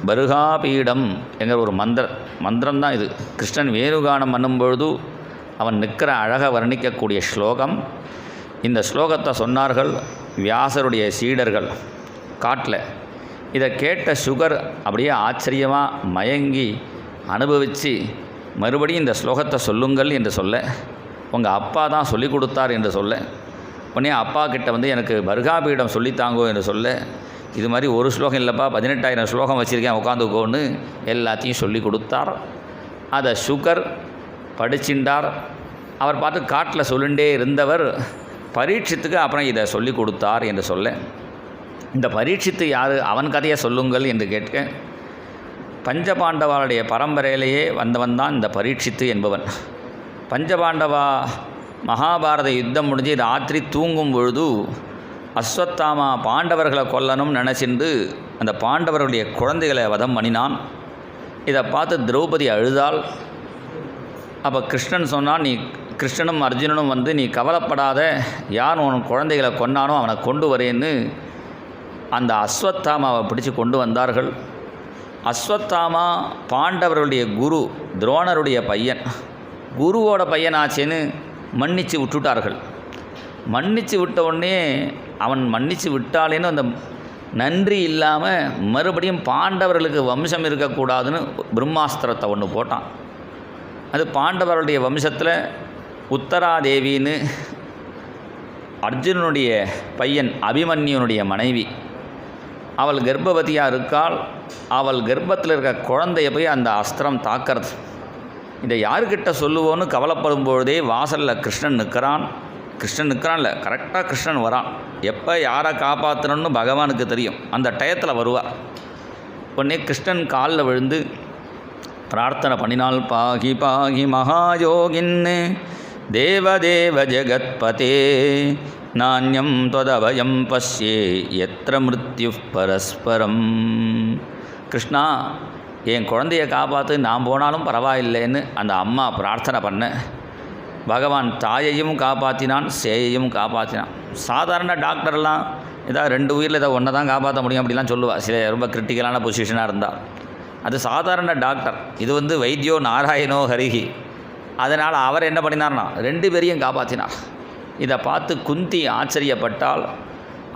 பருகாபீடம் என்கிற ஒரு மந்திரம்தான் இது. கிருஷ்ணன் வேணுகானம் பண்ணும்பொழுது அவன் நிற்கிற அழகை வர்ணிக்கக்கூடிய ஸ்லோகம். இந்த ஸ்லோகத்தை சொன்னார்கள் வியாசருடைய சீடர்கள் காட்டில். இதை கேட்ட சுகர் அப்படியே ஆச்சரியமாக மயங்கி அனுபவித்து மறுபடியும் இந்த ஸ்லோகத்தை சொல்லுங்கள் என்று சொல்ல, உங்கள் அப்பா தான் சொல்லி கொடுத்தார் என்று சொல்ல, உடனே அப்பா கிட்ட வந்து எனக்கு பர்காபீடம் சொல்லித்தாங்கோ என்று சொல்ல, இது மாதிரி ஒரு ஸ்லோகம் இல்லைப்பா 18,000 ஸ்லோகம் வச்சுருக்கேன் உட்காந்துக்கோன்னு எல்லாத்தையும் சொல்லி கொடுத்தார். அதை சுகர் படிச்சின்றார். அவர் பார்த்து காட்டில் சொல்லிகிட்டே இருந்தவர் பரீட்சித்துக்கு அப்புறம் இதை சொல்லி கொடுத்தார் என்று சொல்ல, இந்த பரீட்சித்து யார், அவன் கதையை சொல்லுங்கள் என்று கேட்க, பஞ்சபாண்டவாளுடைய பரம்பரையிலேயே வந்தவன் தான் இந்த பரீட்சித்து என்பவன். பஞ்சபாண்டவா மகாபாரத யுத்தம் முடிஞ்சு ராத்திரி தூங்கும் பொழுது அஸ்வத்தாமா பாண்டவர்களை கொல்லணும் நினச்சிண்டு அந்த பாண்டவர்களுடைய குழந்தைகளை வதம் பண்ணினான். இதை பார்த்து திரௌபதி அழுதாள். அப்போ கிருஷ்ணன் சொன்னான், நீ கிருஷ்ணனும் அர்ஜுனனும் வந்து நீ கவலைப்படாத, யார் உன் குழந்தைகளை கொன்னானோ அவனை கொண்டு வரேன்னு அந்த அஸ்வத்தாமாவை பிடிச்சு கொண்டு வந்தார்கள். அஸ்வத்தாமா பாண்டவர்களுடைய குரு துரோணருடைய பையன், குருவோட பையனாச்சேன்னு மன்னித்து விட்டுட்டார்கள். மன்னித்து விட்ட உடனே அவன் மன்னித்து விட்டாலேன்னு அந்த நன்றி இல்லாமல் மறுபடியும் பாண்டவர்களுக்கு வம்சம் இருக்கக்கூடாதுன்னு பிரம்மாஸ்திரத்தை ஒன்று போட்டான். அது பாண்டவர்களுடைய வம்சத்தில் உத்தராதேவின்னு அர்ஜுனனுடைய பையன் அபிமன்யுனுடைய மனைவி, அவள் கர்ப்பவதியாக இருக்காள். அவள் கர்ப்பத்தில் இருக்க குழந்தைய போய் அந்த அஸ்திரம் தாக்கிறது. இதை யாருக்கிட்ட சொல்லுவோன்னு கவலைப்படும் பொழுதே வாசலில் கிருஷ்ணன் நிற்கிறான். கிருஷ்ணன் நிற்கிறான்ல, கரெக்டாக கிருஷ்ணன் வரான். எப்போ யாரை காப்பாற்றணும்னு பகவானுக்கு தெரியும், அந்த டயத்தில் வருவாள். உடனே கிருஷ்ணன் காலில் விழுந்து பிரார்த்தனை பண்ணினால், பாகி பாகி மகாயோகின்னு தேவதேவ ஜெகத்பதே நானியம் தொதபயம் பஷ்யே எத்திர மிருத்யு பரஸ்பரம். கிருஷ்ணா, என் குழந்தைய காப்பாற்று, நான் போனாலும் பரவாயில்லைன்னு அந்த அம்மா பிரார்த்தனை பண்ண பகவான் தாயையும் காப்பாற்றினான், சேயையும் காப்பாற்றினான். சாதாரண டாக்டர்லாம் ஏதாவது 2 உயிரில் ஏதாவது ஒன்றை தான் காப்பாற்ற முடியும் அப்படிலாம் சொல்லுவாள், சில ரொம்ப கிரிட்டிக்கலான பொசிஷனாக இருந்தால். அது சாதாரண டாக்டர். இது வந்து வைத்தியோ நாராயணோ ஹரிஹி. அதனால் அவர் என்ன பண்ணினார்னா 2 பேரையும் காப்பாற்றினார். இதை பார்த்து குந்தி ஆச்சரியப்பட்டால்.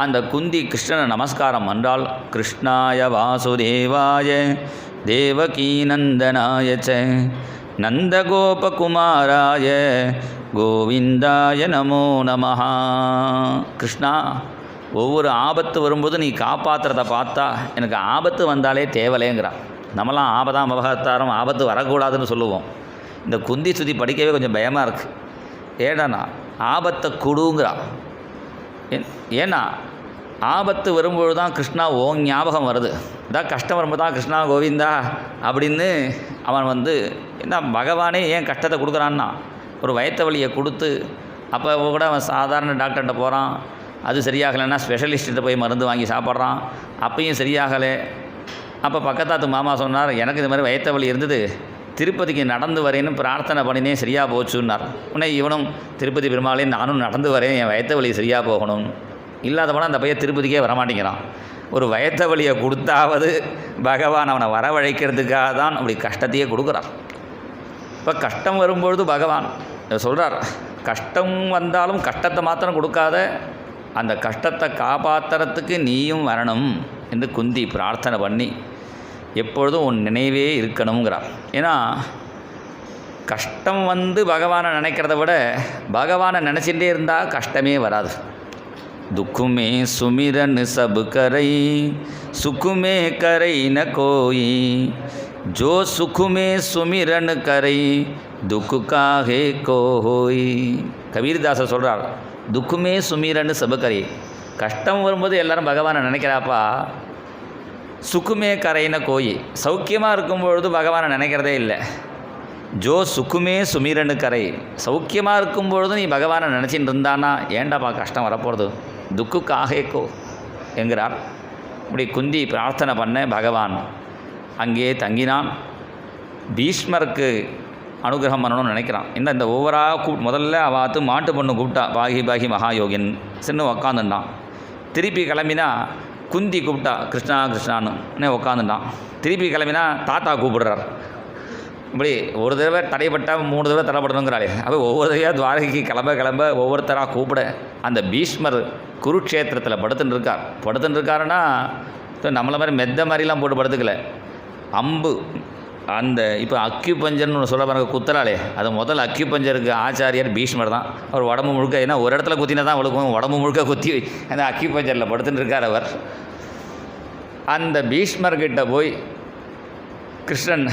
அந்த குந்தி கிருஷ்ணனை நமஸ்காரம் என்றால், கிருஷ்ணாய வாசுதேவாய தேவகீநந்தனாய ச நந்தகோபகுமாராய கோவிந்தாய நமோ நமஹ. கிருஷ்ணா, ஒவ்வொரு ஆபத்து வரும்போது நீ காப்பாற்றுறதை பார்த்தா எனக்கு ஆபத்து வந்தாலே தேவலேங்கிறான். நம்மளாம் ஆபதாம் அபகத்தாரம் ஆபத்து வரக்கூடாதுன்னு சொல்லுவோம். இந்த குந்தி சுதி படிக்கவே கொஞ்சம் பயமாக இருக்குது. ஏடாண்ணா ஆபத்தை கொடுங்கிறான். ஏன்னா ஆபத்து வரும்பொழுது தான் கிருஷ்ணா ஓங் ஞாபகம் வருது. இதான் கஷ்டம் வரும்போது தான் கிருஷ்ணா கோவிந்தா அப்படின்னு அவன் வந்து என்ன பகவானே ஏன் கஷ்டத்தை கொடுக்குறான்னா, ஒரு வயிற்று வலியை கொடுத்து அப்போ கூட அவன் சாதாரண டாக்டர்கிட்ட போகிறான், அது சரியாகலைன்னா ஸ்பெஷலிஸ்ட்டு போய் மருந்து வாங்கி சாப்பிட்றான், அப்பையும் சரியாகலை. அப்போ பக்கத்தாத்து மாமா சொன்னார், எனக்கு இது மாதிரி வயிற்று வலி இருந்தது, திருப்பதிக்கு நடந்து வரேன்னு பிரார்த்தனை பண்ணினே சரியாக போச்சுன்னார். உடனே இவனும் திருப்பதி பெருமாளே நானும் நடந்து வரேன், என் வயிற்று வலி சரியாக போகணும். இல்லாதவனா அந்த பையன் திருப்பதிக்கே வரமாட்டேங்கிறான். ஒரு வயிற்று வலியை கொடுத்தாவது பகவான் அவனை வரவழைக்கிறதுக்காக தான் அப்படி கஷ்டத்தையே கொடுக்குறான். இப்போ கஷ்டம் வரும்பொழுது பகவான் சொல்கிறார், கஷ்டம் வந்தாலும் கஷ்டத்தை மாத்திரம் கொடுக்காத, அந்த கஷ்டத்தை காப்பாற்றுறதுக்கு நீயும் வரணும் என்று குந்தி பிரார்த்தனை பண்ணி எப்பொழுதும் உன் நினைவே இருக்கணுங்கிறார். ஏன்னா கஷ்டம் வந்து பகவானை நினைக்கிறத விட பகவானை நினச்சிட்டே இருந்தால் கஷ்டமே வராது. துக்குமே சுமிரன் சபு கரை சுக்குமே கரை ந கோயி ஜோ சுக்குமே சுமிரன் கரை துக்கு காகே கோய். கபீர்தாசர் சொல்கிறார், துக்குமே சுமிரன் சபு கரை. கஷ்டம் வரும்போது எல்லாரும் பகவானை நினைக்கிறாப்பா, சுக்குமே கரைன கோயி, சௌக்கியமாக இருக்கும்பொழுது பகவானை நினைக்கிறதே இல்லை. ஜோ சுக்குமே சுமிரனு கரை, சௌக்கியமாக இருக்கும்பொழுது நீ பகவானை நினச்சிட்டு இருந்தானா ஏண்டாப்பா கஷ்டம் வரப்போகிறது, துக்குக்காகேக்கோ என்கிறார். இப்படி குந்தி பிரார்த்தனை பண்ண பகவான் அங்கே தங்கினான். பீஷ்மருக்கு அனுகிரகம் பண்ணணும்னு நினைக்கிறான். இந்த ஒவ்வொரு முதல்ல அவாத்து மாட்டு பொண்ணு கூப்பிட்டா, பாகி பாகி மகாயோகின் சின்ன உக்காந்துட்டான். திருப்பி கிளம்பினா குந்தி கூப்பிட்டா கிருஷ்ணா கிருஷ்ணான்னு உட்காந்துட்டான். திருப்பி கிளம்பினா தாத்தா கூப்பிடுறார். இப்படி ஒரு தடவை தடைப்பட்டால் 3 தடவை தடைப்படணுங்கிறாளே. அப்போ ஒவ்வொரு தடவையாக துவாரகைக்கு கிளம்ப ஒவ்வொருத்தராக கூப்பிட அந்த பீஷ்மர் குருக்ஷேத்திரத்தில் படுத்துன்னு இருக்காருன்னா நம்மளை மாதிரி மெத்த மாதிரிலாம் போட்டு படுத்துக்கல. அம்பு அந்த இப்போ அக்யூபஞ்சர்னு ஒன்று சொல்ல பாருங்க, குத்துறாளே, அது முதல் அக்யூபஞ்சருக்கு ஆச்சாரியர் பீஷ்மர் தான். அவர் உடம்பு முழுக்க, ஏன்னா ஒரு இடத்துல குத்தினா தான் அவளுக்கும் உடம்பு முழுக்க குத்தி அந்த அக்யூபஞ்சரில் படுத்துன்னு இருக்கார் அவர். அந்த பீஷ்மர்கிட்ட போய் கிருஷ்ணன்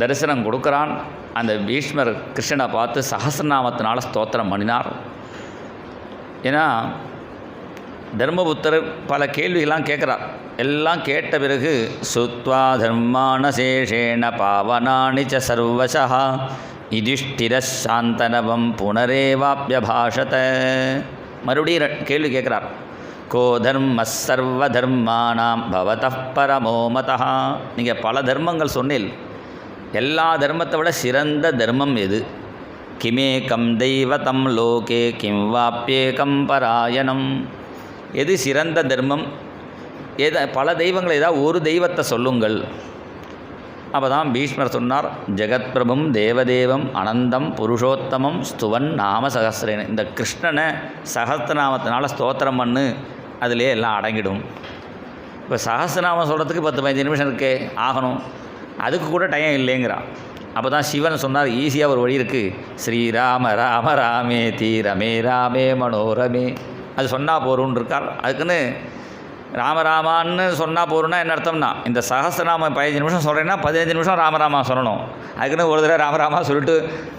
தரிசனம் கொடுக்குறான். அந்த பீஷ்மர் கிருஷ்ணனை பார்த்து சஹஸ்ரநாமத்தினால ஸ்தோத்திரம் பண்ணினார். ஏன்னா தர்மபுத்தர் பல கேள்விகள்லாம் கேட்குறார். எல்லாம் கேட்ட பிறகு சுத்வா தர்மான சேஷேன பாவனானி ச சர்வசா யுதிஷ்டிர சாந்தனவம் புனரேவாப்யபாஷத. மறுபடியும் கேள்வி கேட்குறார். கோ தர்ம சர்வ தர்மானாம் பவதः பரமோ மதः. நீங்கள் பல தர்மங்கள் சொன்னீல், எல்லா தர்மத்தை விட சிறந்த தர்மம் எது? கிமேகம் தெய்வதம் லோகே கிம் வாப்யேகம் பராயணம். எது சிறந்த தர்மம்? பல தெய்வங்கள் ஏதாவது ஒரு தெய்வத்தை சொல்லுங்கள். அப்போ தான் பீஷ்மர் சொன்னார், ஜெகத் பிரபும் தேவதேவம் அனந்தம் புருஷோத்தமம் ஸ்துவன் நாம சகஸ்ரேன. இந்த கிருஷ்ணனை சகஸ்ரநாமத்தினால ஸ்தோத்திரம் பண்ணு, அதிலே எல்லாம் அடங்கிடும். இப்போ சகஸ்ரநாமம் சொல்கிறதுக்கு 10-15 நிமிஷம் இருக்கே ஆகணும், அதுக்கு கூட டைம் இல்லைங்கிறான். அப்போ தான் சிவன் சொன்னார், ஈஸியாக ஒரு வழி இருக்குது. ஸ்ரீராம ராம ராமே தீரமே ராமே மனோரமே. அது சொன்னால் போருன்னு இருக்கார். அதுக்குன்னு ராமராமான்னு சொன்னால் போகிறோன்னா என்ன அர்த்தம்னா, இந்த சஹஸ்ரநாம 15 நிமிஷம் சொல்கிறேன்னா 15 நிமிஷம் ராமராமா சொல்லணும். அதுக்குன்னு ஒரு தடவை ராமராமா சொல்லிட்டு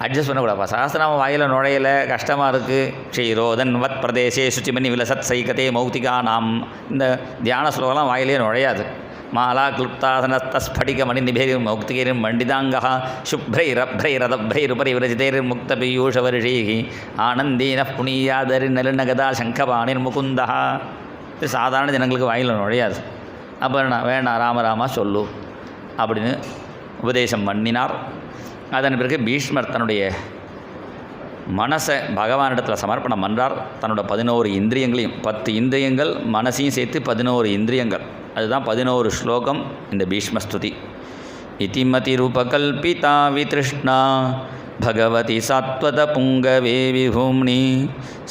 அட்ஜஸ்ட் பண்ணக்கூடாப்பா. சஹஸ்ரநாமம் வாயில் நுழையலை, கஷ்டமாக இருக்குது. க்ஷீரோதன் வத் பிரதேசே சுச்சிமணி விலசத் சைகதே மௌத்திகா நாம். இந்த தியான ஸ்லோகம்லாம் வாயிலே நுழையாது. மாலா கிளுப்தாசனஸ்படிக மணி நிபேரிம் மௌக்திகேரிம் மண்டிதாங்கா சுப்ரைரப்ரைரதப்ரைருபரி விரஜிதேர் முக்த பீயூஷவர்ஷீகி ஆனந்தீன புனியாதரி நலுநகதா சங்கபாணிர் முகுந்தா. இது சாதாரண ஜனங்களுக்கு வாயில் நுழையாது. அப்போ வேணாம் ராமராமா சொல்லு அப்படின்னு உபதேசம் பண்ணினார். அதன் பிறகு பீஷ்மர் தன்னுடைய மனசை பகவானிடத்தில் சமர்ப்பணம் பண்ணுறார். தன்னோட 11 இந்திரியங்களையும், 10 இந்திரியங்கள் மனசையும் சேர்த்து 11 இந்திரியங்கள், அதுதான் 11 ஸ்லோகம் இந்த பீஷ்மஸ்துதி. இதிமதிருபகல்பிதா வித்ருஷ்ணா பகவதி சாத்வத புங்கவே விபூம்னி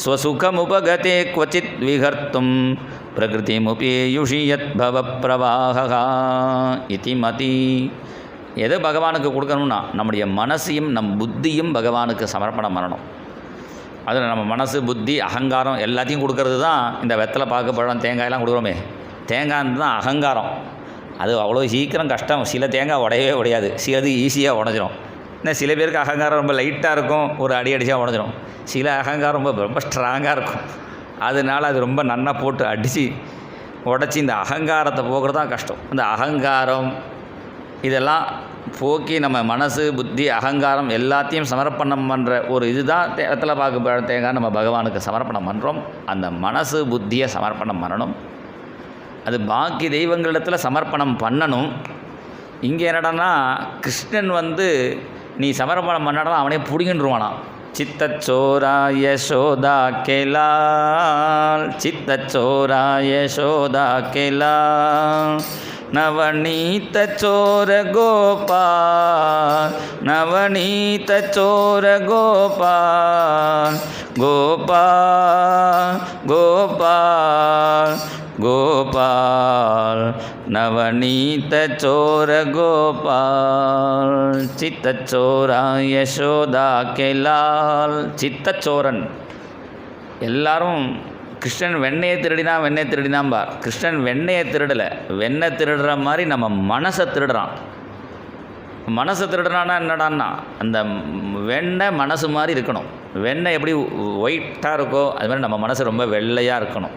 ஸ்வசுகமுபகதே க்வச்சித் விஹர்த்தும் பிரகிருதிமுபேயுஷி யத் பவ பிரவாஹா. இதிமதி எதை பகவானுக்கு கொடுக்கணும்னா நம்முடைய மனசையும் நம் புத்தியும் பகவானுக்கு சமர்ப்பணம் பண்ணணும். அதில் நம்ம மனசு புத்தி அகங்காரம் எல்லாத்தையும் கொடுக்கறது தான் இந்த வெத்தலை பாக்கு பழம் தேங்காயெல்லாம் கொடுக்குறோமே. தேங்காய் தான் அகங்காரம். அது அவ்வளோ சீக்கிரம் கஷ்டம். சில தேங்காய் உடையவே உடையாது, சிலது ஈஸியாக உடஞ்சிரும். ஏன்னா சில பேருக்கு அகங்காரம் ரொம்ப லைட்டாக இருக்கும், ஒரு அடி அடித்தா உடஞ்சிரும். சில அகங்காரம் ரொம்ப ஸ்ட்ராங்காக இருக்கும், அதனால் அது ரொம்ப நன்னா போட்டு அடித்து உடச்சி இந்த அகங்காரத்தை போக்குறது தான் கஷ்டம். இந்த அகங்காரம் இதெல்லாம் போக்கி நம்ம மனசு புத்தி அகங்காரம் எல்லாத்தையும் சமர்ப்பணம் பண்ணுற ஒரு இதுதான் வெத்தலை பாக்கு தேங்காய் நம்ம பகவானுக்கு சமர்ப்பணம் பண்ணுறோம். அந்த மனசு புத்தியை சமர்ப்பணம் பண்ணணும். அது பாக்கி தெய்வங்களிடத்தில் சமர்ப்பணம் பண்ணணும். இங்கே என்னடான்னா கிருஷ்ணன் நீ சமர்ப்பணம் பண்ணாடா அவனே பிடிங்கின்றுவானா. சித்தச்சோரா யசோதா கேலால், சித்தச்சோரா யசோதா கேலால், நவநீத சோர கோபால், நவநீத சோர கோபால், கோபால் கோபால் கோபால், நவநீத சோர கோபால், சித்தச்சோரா யசோதா கேலால். சித்தச்சோரன் எல்லாரும் கிருஷ்ணன் வெண்ணையை திருடினாம்பார். கிருஷ்ணன் வெண்ணையை திருடலை, வெண்ணெய் திருடுற மாதிரி நம்ம மனசை திருடுறான். மனசை திருடுறான்னா என்னடான்னா அந்த வெண்ணெய் மனசு மாதிரி இருக்கணும். வெண்ணெய் எப்படி ஒயிட்டாக இருக்கோ அது மாதிரி நம்ம மனசு ரொம்ப வெள்ளையாக இருக்கணும்.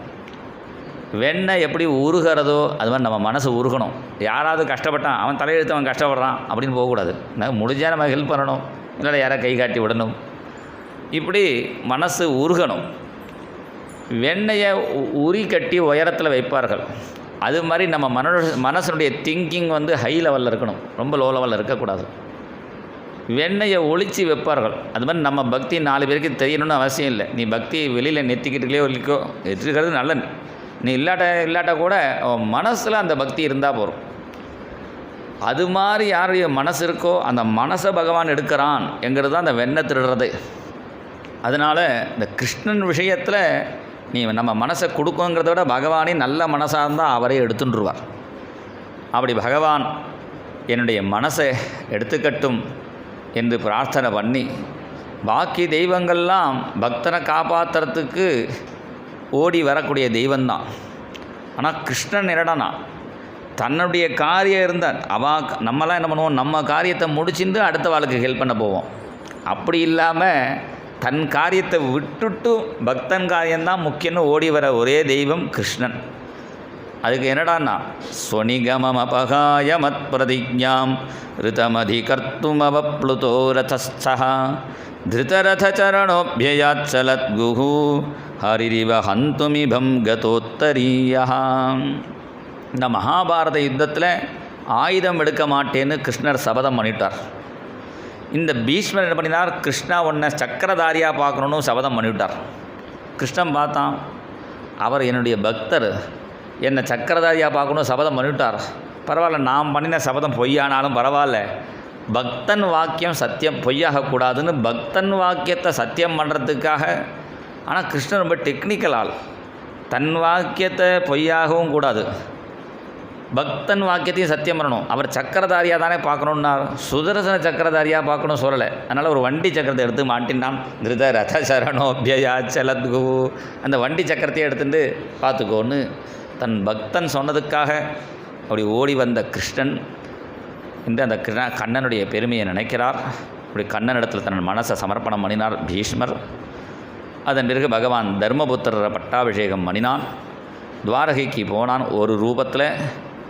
வெண்ணெய் எப்படி உருகிறதோ அது மாதிரி நம்ம மனசு உருகணும். யாராவது கஷ்டப்பட்டான், அவன் தலையெழுத்து அவன் கஷ்டப்படுறான் அப்படின்னு போகக்கூடாது. முடிஞ்சால் நம்ம ஹெல்ப் பண்ணணும், இல்லை யாராவது கை காட்டி விடணும். இப்படி மனசு உருகணும். வெண்ணெயை உரி கட்டி உயரத்தில் வைப்பார்கள். அது மாதிரி நம்ம மனசனுடைய திங்கிங் ஹை லெவலில் இருக்கணும், ரொம்ப லோ லெவலில் இருக்கக்கூடாது. வெண்ணெயை ஒழித்து வைப்பார்கள். அது மாதிரி நம்ம பக்தி 4 பேருக்கு தெரியணும்னு அவசியம் இல்லை. நீ பக்தி வெளியில் நெத்திக்கிட்டுக்கே ஒழிக்கோ இருக்கிறது நல்ல. நீ இல்லாட்ட கூட மனசில் அந்த பக்தி இருந்தால் போகிறோம். அது மாதிரி யாருடைய மனசு இருக்கோ அந்த மனசை பகவான் எடுக்கிறான் என்கிறது தான் அந்த வெண்ணை திருடுறது. அதனால் இந்த கிருஷ்ணன் விஷயத்தில் நீ நம்ம மனசை கொடுக்குங்கிறத விட பகவானே நல்ல மனசாக இருந்தால் அவரே எடுத்துட்டுருவார். அப்படி பகவான் என்னுடைய மனசை எடுத்துக்கட்டும் என்று பிரார்த்தனை பண்ணி, பாக்கி தெய்வங்கள்லாம் பக்தனை காப்பாற்றுறதுக்கு ஓடி வரக்கூடிய தெய்வந்தான். ஆனால் கிருஷ்ணன் என்னடானா தன்னுடைய காரியம் இருந்தால் நம்மலாம் என்ன பண்ணுவோம், நம்ம காரியத்தை முடிச்சுட்டு அடுத்த வாழ்க்கை ஹெல்ப் பண்ண போவோம். அப்படி இல்லாமல் தன் காரியத்தை விட்டுட்டு பக்தன் காரியம்தான் முக்கியம்னு ஓடி வர ஒரே தெய்வம் கிருஷ்ணன். அதுக்கு என்னடான்னா ஸ்வனிகமம் அபகாய மத் பிரதிஜாம் ரிதமதி கர்த்துமவப்ளுதோ ரதஸ்தா திருதரத சரணோபியாச்சலத் குஹு ஹரிரிவ ஹந்துமிபம் கதோத்தரீயா. இந்த மகாபாரத யுத்தத்தில் ஆயுதம் எடுக்க மாட்டேன்னு கிருஷ்ணர் சபதம் பண்ணிட்டார். இந்த பீஷ்மர் என்ன பண்ணினார், கிருஷ்ணா உன்னை சக்கரதாரியாக பார்க்கணுன்னு சபதம் பண்ணிவிட்டார். கிருஷ்ணன் பார்த்தான், அவர் என்னுடைய பக்தர், என்னை சக்கரதாரியாக பார்க்கணும் சபதம் பண்ணிவிட்டார். பரவாயில்ல, நாம் பண்ணின சபதம் பொய்யானாலும் பரவாயில்ல, பக்தன் வாக்கியம் சத்தியம் பொய்யாகக்கூடாதுன்னு பக்தன் வாக்கியத்தை சத்தியம் பண்ணுறதுக்காக. ஆனால் கிருஷ்ணன் ரொம்ப டெக்னிக்கல் ஆள். தன் வாக்கியத்தை பொய்யாகவும் கூடாது, பக்தன் வாக்கியத்தையும் சத்தியம் பண்ணணும். அவர் சக்கரதாரியாக தானே பார்க்கணுன்னார், சுதர்சன சக்கரதாரியாக பார்க்கணும் சொல்லலை. அதனால் ஒரு வண்டி சக்கரத்தை எடுத்து மாட்டினான். திருத ரத சரணோபியாச்சலத்கு, அந்த வண்டி சக்கரத்தையே எடுத்துட்டு பார்த்துக்கோன்னு தன் பக்தன் சொன்னதுக்காக அப்படி ஓடி வந்த கிருஷ்ணன் என்று அந்த கண்ணனுடைய பெருமையை நினைக்கிறார். அப்படி கண்ணன் இடத்துல தன் மனசை சமர்ப்பணம் பண்ணினார் பீஷ்மர். அதன் பிறகு பகவான் தர்மபுத்திரரை பட்டாபிஷேகம் பண்ணினான். துவாரகைக்கு போனான் ஒரு ரூபத்தில்.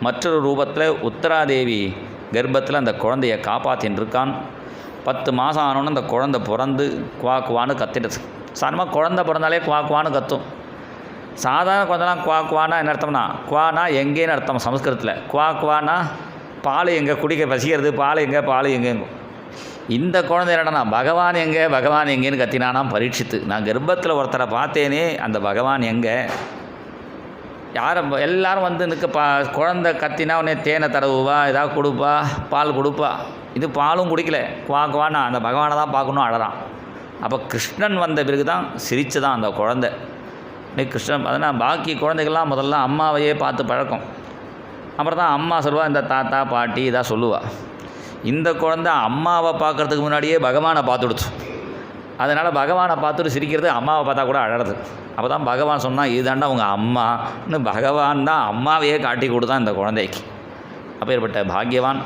மற்றொரு ரூபத்தில் உத்தராதேவி கர்ப்பத்தில் அந்த குழந்தையை காப்பாற்றின்னு இருக்கான். 10 மாதம் ஆனோன்னு அந்த குழந்தை பிறந்து குவாக்குவான்னு கத்திடுது. சாதாரணமாக குழந்தை பிறந்தாலே குவாக்குவான்னு கத்தும். சாதாரண குழந்தைலாம் குவாக்குவானா என்ன அர்த்தம்னா, குவானா எங்கேன்னு அர்த்தம் சமஸ்கிருதத்தில். குவாக்குவானா பால் எங்கே, குடிக்க பசிக்கிறது, பால் எங்கே. இந்த குழந்தை என்னடனா பகவான் எங்கே பகவான் எங்கேன்னு கத்தினானாம் பரீட்சித்து. நான் கர்ப்பத்தில் ஒருத்தரை பார்த்தேனே, அந்த பகவான் எங்கே, யாரும் எல்லோரும் வந்து நிற்க குழந்தை கத்தினா உடனே தேனை தடவுவா, ஏதாவது கொடுப்பா, பால் கொடுப்பா. இது பாலும் குடிக்கல, குவாக்குவானா அந்த பகவானை தான் பார்க்கணும் அழறான். அப்போ கிருஷ்ணன் வந்த பிறகு தான் சிரித்து தான் அந்த குழந்தை. கிருஷ்ணன் அதனால் பாக்கி குழந்தைகள்லாம் முதல்ல அம்மாவையே பார்த்து பழக்கம். அப்புறம் தான் அம்மா சொல்லுவாள், இந்த தாத்தா பாட்டி இதாக சொல்லுவாள். இந்த குழந்தை அம்மாவை பார்க்குறதுக்கு முன்னாடியே பகவானை பார்த்துடுச்சு. அதனால் பகவானை பார்த்துட்டு சிரிக்கிறது, அம்மாவை பார்த்தா கூட அழறது. அப்போ தான் பகவான் சொன்னால், இதுதாண்டா உங்கள் அம்மான்னு பகவான் தான் அம்மாவையே காட்டி கொடுத்தான் இந்த குழந்தைக்கு. அப்பேற்பட்ட பாக்யவான்.